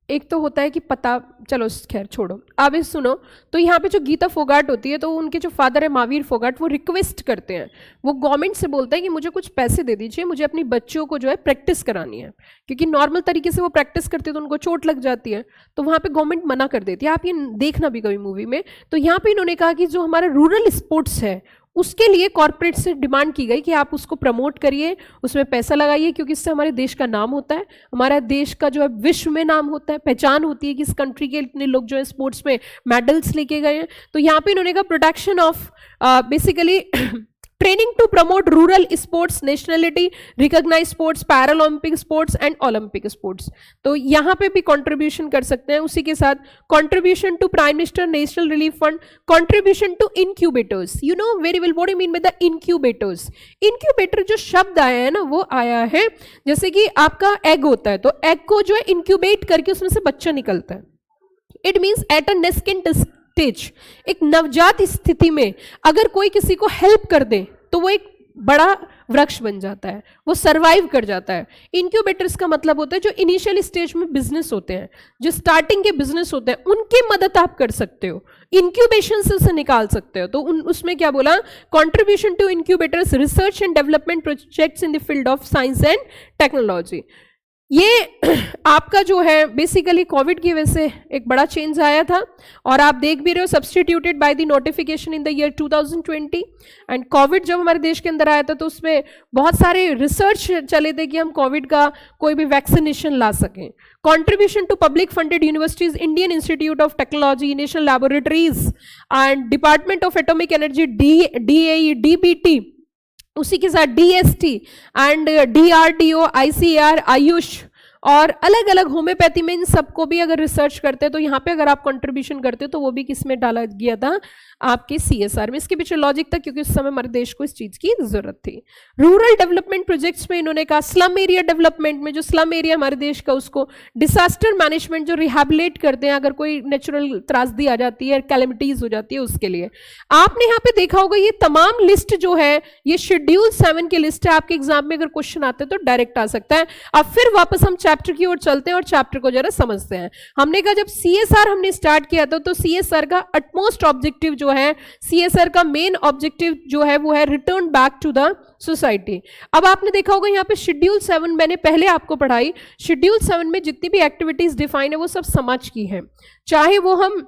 एक तो होता है कि पता, चलो खैर छोड़ो, अब इस सुनो। तो यहाँ पे जो गीता फोगाट होती है, तो उनके जो फादर है महावीर फोगाट, वो रिक्वेस्ट करते हैं, वो गवर्नमेंट से बोलते हैं कि मुझे कुछ पैसे दे दीजिए, मुझे अपनी बच्चियों को जो है प्रैक्टिस करानी है, क्योंकि नॉर्मल तरीके से वो प्रैक्टिस करते तो उनको चोट लग जाती है, तो वहाँ पे गवर्नमेंट मना कर देती है। आप ये देखना भी कभी मूवी में। तो यहाँ पे इन्होंने कहा कि जो हमारा रूरल स्पोर्ट्स है उसके लिए कॉर्पोरेट से डिमांड की गई कि आप उसको प्रमोट करिए, उसमें पैसा लगाइए, क्योंकि इससे हमारे देश का नाम होता है, हमारा देश का जो है विश्व में नाम होता है, पहचान होती है कि इस कंट्री के इतने लोग जो है स्पोर्ट्स में मेडल्स लेके गए हैं। तो यहाँ पे इन्होंने कहा protection of basically training to promote rural sports, nationality recognise sports, Paralympic sports and Olympic sports. तो यहाँ पे भी कंट्रीब्यूशन कर सकते हैं। उसी के साथ contribution to prime minister national relief fund, contribution to incubators. You know very well what I mean by the incubators. Incubator जो शब्द आया है ना, वो आया है जैसे कि आपका एग होता है, तो एग को जो है इंक्यूबेट करके उसमें से बच्चा निकलता है। It means at a nascent stage, एक नवजात स्थिति में अगर कोई किसी को हेल्प कर दे तो वो एक बड़ा वृक्ष बन जाता है, वो सरवाइव कर जाता है। इंक्यूबेटर्स का मतलब होता है जो इनिशियल स्टेज में बिजनेस होते हैं, जो स्टार्टिंग के बिजनेस होते हैं, उनकी मदद आप कर सकते हो, इंक्यूबेशन से उसे निकाल सकते हो। तो उसमें क्या बोला, contribution to incubators, research and development projects in the field of science and technology. ये आपका जो है बेसिकली कोविड की वजह से एक बड़ा चेंज आया था, और आप देख भी रहे हो substituted by the notification in the year 2020। And Covid जब हमारे देश के अंदर आया था तो उसमें बहुत सारे रिसर्च चले थे कि हम कोविड का कोई भी वैक्सीनेशन ला सकें। Contribution to public funded universities, Indian institute of technology, national laboratories and department of atomic energy, DAE, DBT, उसी के साथ DST and DRDO, ICAR, AYUSH और अलग अलग होम्योपैथी में, इन सबको भी अगर रिसर्च करते हैं तो यहाँ पे अगर आप कंट्रीब्यूशन करते तो वो भी किस में डाला गया था, आपके CSR में। इसके पीछे लॉजिक था क्योंकि उस समय हमारे देश को इस चीज की जरूरत थी। रूरल डेवलपमेंट प्रोजेक्ट्स में इन्होंने कहा स्लम एरिया डेवलपमेंट में, जो स्लम एरिया हमारे देश का, उसको डिसास्टर मैनेजमेंट जो रिहैबिलिट करते हैं अगर कोई नेचुरल त्रासदी आ जाती है, कैलेमिटीज हो जाती है, उसके लिए। आपने यहाँ पे देखा होगा ये तमाम लिस्ट जो है ये शेड्यूल 7 की लिस्ट है। आपके एग्जाम में अगर क्वेश्चन आते हैं तो डायरेक्ट आ सकता है। अब फिर वापस हम चैप्टर की ओर चलते हैं और चैप्टर को जरा समझते हैं। हमने कहा जब CSR हमने स्टार्ट किया था तो CSR का अटमोस्ट ऑब्जेक्टिव जो है, CSR का मेन ऑब्जेक्टिव जो है वो है return back to the society. अब आपने देखा होगा यहाँ पे शेड्यूल 7 मैंने पहले आपको पढ़ाई, शेड्यूल 7 में जितनी भी एक्टिविटीज डिफाइन है वो सब समाज की है, चाहे वो हम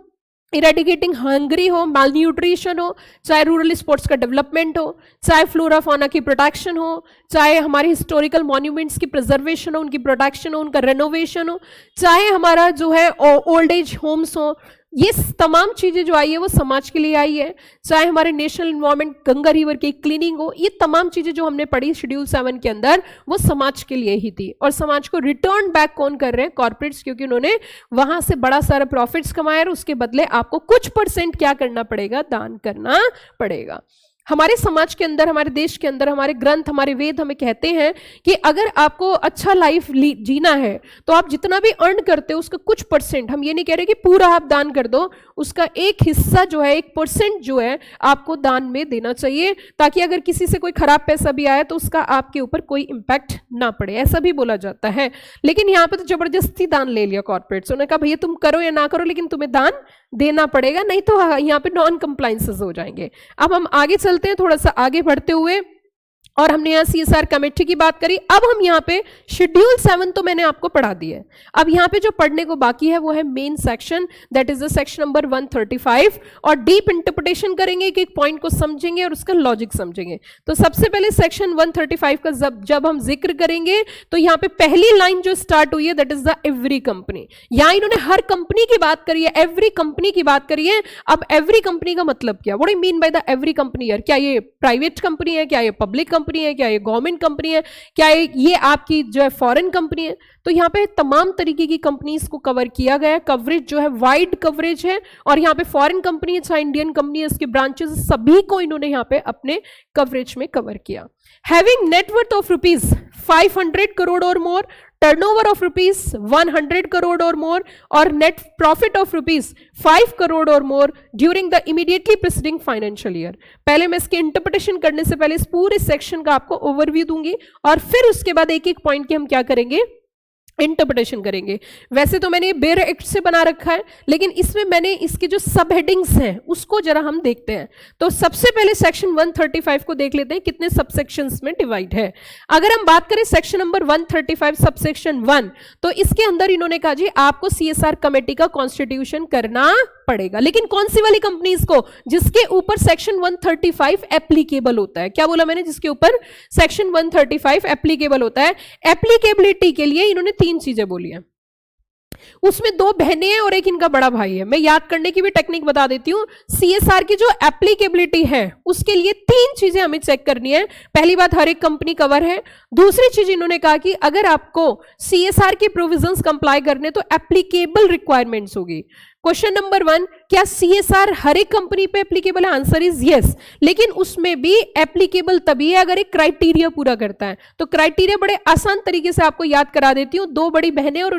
इरेडिकेटिंग हंगरी हो, माल न्यूट्रिशन हो, चाहे रूरल स्पोर्ट्स का डेवलपमेंट हो, चाहे फ्लोरा फौना की प्रोटेक्शन हो, चाहे हमारे हिस्टोरिकल मॉन्यूमेंट्स की प्रिजर्वेशन हो, उनकी प्रोटेक्शन हो, उनका रेनोवेशन हो, चाहे हमारा जो है ओल्ड एज होम्स हो, ये तमाम चीजें जो आई है वो समाज के लिए आई है। चाहे हमारे नेशनल एनवायरमेंट गंगा रिवर की क्लीनिंग हो, ये तमाम चीजें जो हमने पढ़ी शेड्यूल 7 के अंदर वो समाज के लिए ही थी। और समाज को रिटर्न बैक कौन कर रहे हैं? कॉर्पोरेट्स, क्योंकि उन्होंने वहां से बड़ा सारा प्रॉफिट्स कमाया और उसके बदले आपको कुछ % क्या करना पड़ेगा? दान करना पड़ेगा। हमारे समाज के अंदर, हमारे देश के अंदर, हमारे ग्रंथ, हमारे वेद हमें कहते हैं कि अगर आपको अच्छा लाइफ जीना है तो आप जितना भी अर्न करते हो उसका कुछ %, हम ये नहीं कह रहे कि पूरा आप दान कर दो, उसका एक हिस्सा जो है, 1% जो है आपको दान में देना चाहिए, ताकि अगर किसी से कोई खराब पैसा भी आया तो उसका आपके ऊपर कोई इंपैक्ट ना पड़े, ऐसा भी बोला जाता है। लेकिन यहाँ पे तो जबरदस्ती दान ले लिया कॉर्पोरेट्स, उन्होंने कहा भैया तुम करो या ना करो लेकिन तुम्हें दान देना पड़ेगा, नहीं तो यहाँ पे नॉन कंप्लायंसेस हो जाएंगे। अब हम आगे चलते हैं, थोड़ा सा आगे बढ़ते हुए, और हमने यहाँ CSR कमेटी की बात करी। अब हम यहाँ पे शेड्यूल 7 तो मैंने आपको पढ़ा दिया है, अब यहाँ पे जो पढ़ने को बाकी है वो है main section, that is the section number 135, और डीप इंटरप्रिटेशन करेंगे, एक एक पॉइंट को समझेंगे और उसका लॉजिक समझेंगे। तो सबसे पहले सेक्शन 135 का जब हम जिक्र करेंगे तो यहाँ पे पहली लाइन जो स्टार्ट हुई है that is the every company. यहाँ इन्होंने हर कंपनी की बात करी है, एवरी कंपनी की बात करी है। अब एवरी कंपनी का मतलब क्या? What I mean by the every company यार? क्या ये प्राइवेट कंपनी है? क्या ये पब्लिक कंपनी है? क्या ये गवर्नमेंट कंपनी है? क्या ये आपकी जो है फॉरेन कंपनी है? तो यहाँ पे तमाम तरीके की कंपनीज को कवर किया गया है, कवरेज जो है वाइड कवरेज है, और यहाँ पे फॉरेन कंपनी है चाहे इंडियन कंपनी है, इसके ब्रांचेस सभी को इन्होंने यहाँ पे अपने कवरेज में कवर किया। हैविंग नेटवर्थ ऑफ ₹500 करोड़ और मोर, टर्नओवर ऑफ ₹100 करोड़ और मोर, और नेट प्रॉफिट ऑफ ₹5 करोड़ और मोर during the immediately preceding financial year. पहले मैं इसके इंटरप्रिटेशन करने से पहले इस पूरे सेक्शन का आपको ओवरव्यू दूंगी, और फिर उसके बाद एक एक पॉइंट की हम क्या करेंगे? इंटरप्रिटेशन करेंगे। वैसे तो मैंने ये बेयर एक्ट से बना रखा है, लेकिन इसमें मैंने इसके जो सब हेडिंग्स हैं उसको जरा हम देखते हैं। तो सबसे पहले सेक्शन 135 को देख लेते हैं कितने सबसेक्शंस में डिवाइड है। अगर हम बात करें सेक्शन नंबर 135 सबसेक्शन 1, तो इसके अंदर इन्होंने कहा जी आपको CSR कमेटी का कॉन्स्टिट्यूशन करना पड़ेगा। लेकिन कौन सी वाली कंपनीज को? जिसके ऊपर सेक्शन 135 एप्लीकेबल होता है। क्या बोला मैंने? जिसके ऊपर सेक्शन 135 एप्लीकेबल होता है। एप्लीकेबिलिटी के लिए इन्होंने 3 चीजें बोली है। उसमें 2 बहनें हैं और एक इनका बड़ा भाई है। मैं याद करने की भी टेक्निक बता देती हूं। सीएसआर की जो एप्लीकेबिलिटी है उसके लिए 3 चीजें हमें चेक करनी है। पहली बात, हर एक कंपनी कवर है। दूसरी चीज इन्होंने कहा कि अगर आपको सीएसआर के प्रोविजंस कंप्लाई करने तो एप्लीकेबल रिक्वायरमेंट्स होगी। क्वेश्चन नंबर 1, क्या सीएसआर हर एक कंपनी पे एप्लीकेबल है? Answer is yes. लेकिन उसमें भी एप्लीकेबल तभी है अगर एक क्राइटेरिया पूरा करता है। तो क्राइटेरिया बड़े आसान तरीके से आपको याद करा देती हूं। 2 बड़ी बहनें और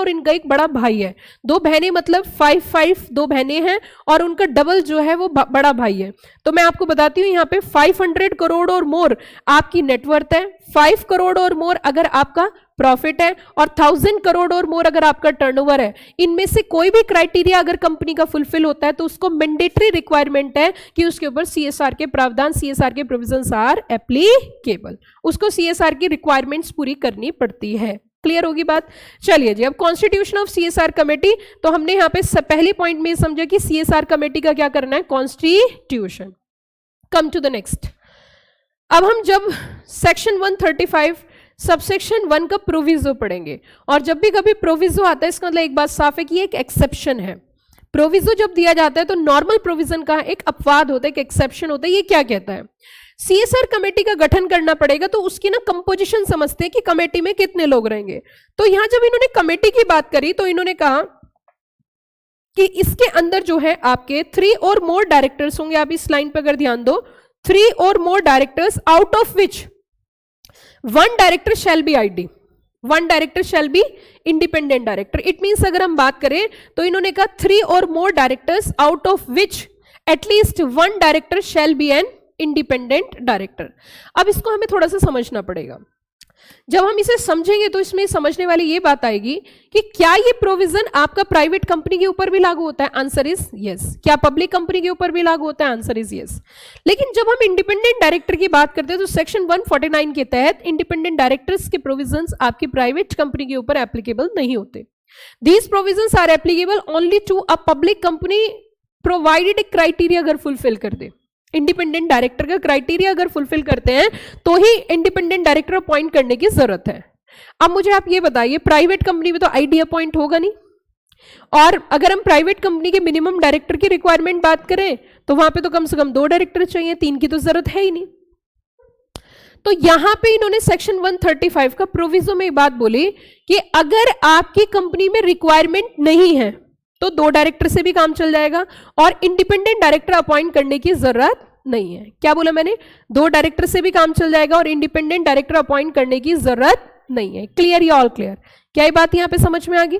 इनका एक बड़ा भाई है। 2 बहनें मतलब 5 2 बहनें हैं और उनका डबल जो है वो बड़ा भाई है। तो मैं आपको बताती हूं, यहाँ पे 500 करोड़ और मोर आपकी नेटवर्थ है, 5 करोड़ और मोर अगर आपका प्रॉफिट है, और 1000 करोड़ और मोर अगर आपका टर्नओवर है। इनमें से कोई भी क्राइटेरिया अगर कंपनी का फुलफिल होता है तो उसको मैंडेटरी रिक्वायरमेंट है कि उसके ऊपर सीएसआर के प्रावधान, सीएसआर के प्रोविजंस आर एप्लीकेबल। उसको सीएसआर की रिक्वायरमेंट्स पूरी करनी पड़ती है। क्लियर होगी बात? चलिए जी, अब कॉन्स्टिट्यूशन ऑफ सीएसआर कमेटी। तो हमने यहाँ पे पहले पॉइंट में समझा कि सीएसआर कमेटी का क्या करना है, constitution. Come to the next. अब हम जब सेक्शन 135 सबसेक्शन 1 का प्रोविजो पढ़ेंगे, और जब भी कभी प्रोविजो आता है इसका मतलब एक बात साफ है कि एक एक्सेप्शन है। प्रोविजो जब दिया जाता है तो नॉर्मल प्रोविजन का एक अपवाद होता है, एक एक्सेप्शन होता है। ये क्या कहता है? सीएसआर कमेटी का गठन करना पड़ेगा तो उसकी ना कंपोजिशन समझते हैं कि कमेटी में कितने लोग रहेंगे। तो यहां जब इन्होंने कमेटी की बात करी तो इन्होंने कहा कि इसके अंदर जो है आपके 3 और मोर डायरेक्टर्स होंगे। आप इस लाइन पर अगर ध्यान दो, 3 और more directors out of which 1 director shall be ID, 1 director shall be independent director. It means अगर हम बात करें तो इन्होंने कहा 3 और more directors out of which at least 1 director shall be an independent director. अब इसको हमें थोड़ा सा समझना पड़ेगा। जब हम इसे समझेंगे तो इसमें समझने वाली ये बात आएगी कि क्या ये प्रोविजन आपका प्राइवेट कंपनी के ऊपर भी लागू होता है? Answer is yes. क्या पब्लिक कंपनी के ऊपर भी लागू होता है? Answer is yes. लेकिन जब हम इंडिपेंडेंट डायरेक्टर की बात करते हैं तो सेक्शन 149 के तहत इंडिपेंडेंट डायरेक्टर्स के प्रोविजंस आपकी प्राइवेट कंपनी के ऊपर एप्लीकेबल नहीं होते। These provisions are applicable only to a public company provided एक क्राइटेरिया अगर फुलफिल कर दे। इंडिपेंडेंट डायरेक्टर का क्राइटेरिया अगर फुलफिल करते हैं तो ही इंडिपेंडेंट डायरेक्टर अपॉइंट करने की जरूरत है। अब मुझे आप ये बताइए, प्राइवेट कंपनी में तो आईडी अपॉइंट होगा नहीं, और अगर हम प्राइवेट कंपनी के मिनिमम डायरेक्टर की रिक्वायरमेंट बात करें तो वहां पे तो कम से कम 2 डायरेक्टर चाहिए, 3 की तो जरूरत है ही नहीं। तो यहां पे इन्होंने सेक्शन 135 का प्रोविजो में बात बोली कि अगर आपकी कंपनी में रिक्वायरमेंट नहीं है तो 2 डायरेक्टर से भी काम चल जाएगा और इंडिपेंडेंट डायरेक्टर अपॉइंट करने की जरूरत नहीं है। क्या बोला मैंने? 2 डायरेक्टर से भी काम चल जाएगा और इंडिपेंडेंट डायरेक्टर अपॉइंट करने की जरूरत नहीं है। क्लियर या ऑल क्लियर? क्या ये बात यहां पे समझ में आ गई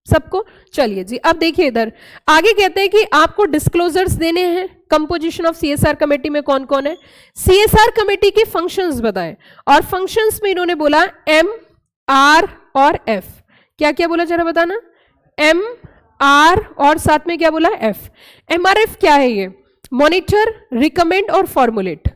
सबको? चलिए जी, अब देखिए इधर आगे कहते हैं कि आपको डिस्क्लोजर्स देने हैं। कंपोजिशन ऑफ सीएसआर कमेटी में कौन कौन है? सीएसआर कमेटी के फंक्शंस बताएं, और फंक्शंस में इन्होंने बोला एम, आर और एफ। क्या क्या बोला जरा बताना? एम, आर और साथ में क्या बोला? एफ। एमआरएफ क्या है? ये मॉनिटर, रिकमेंड और फॉर्मुलेट।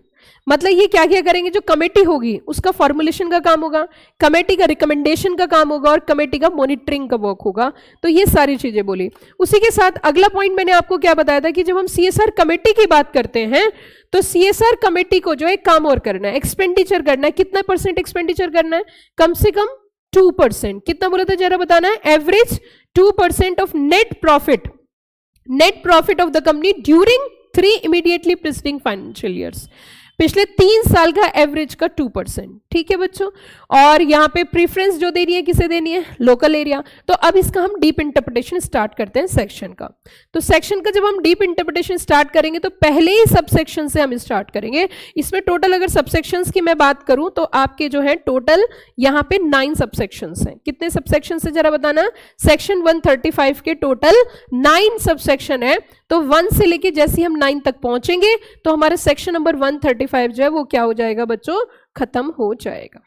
मतलब ये क्या क्या करेंगे? जो कमेटी होगी उसका फॉर्मुलेशन का काम होगा, कमेटी का रिकमेंडेशन का काम होगा और कमेटी का मॉनिटरिंग का वर्क होगा। तो ये सारी चीजें बोली। उसी के साथ अगला पॉइंट मैंने आपको क्या बताया था कि जब हम सीएसआर कमेटी की बात करते हैं तो सीएसआर कमेटी को जो एक काम और करना है, एक्सपेंडिचर करना है। कितना % एक्सपेंडिचर करना है? कम से कम 2%। कितना बोला था जरा बताना है? Average 2% of net profit of the company during 3 immediately preceding financial years. पिछले 3 साल का एवरेज का 2%। ठीक है बच्चों? और यहाँ पे प्रेफरेंस जो देनी है किसे देनी है? Local area. तो अब इसका हम डीप इंटरप्रिटेशन स्टार्ट करते हैं सेक्शन का। तो सेक्शन का जब हम डीप इंटरप्रिटेशन स्टार्ट करेंगे तो पहले ही सब सेक्शन से हम स्टार्ट करेंगे। इसमें टोटल अगर सबसेक्शंस की मैं बात करूं तो आपके जो है टोटल यहाँ पे 9 सबसेक्शंस हैं। कितने सबसेक्शंस है जरा बताना? सेक्शन 135 के टोटल 9 सबसेक्शन है। तो 1 से लेके जैसे हम 9 तक पहुंचेंगे तो हमारा सेक्शन नंबर 135 जो है वो क्या हो जाएगा बच्चों? खत्म हो जाएगा।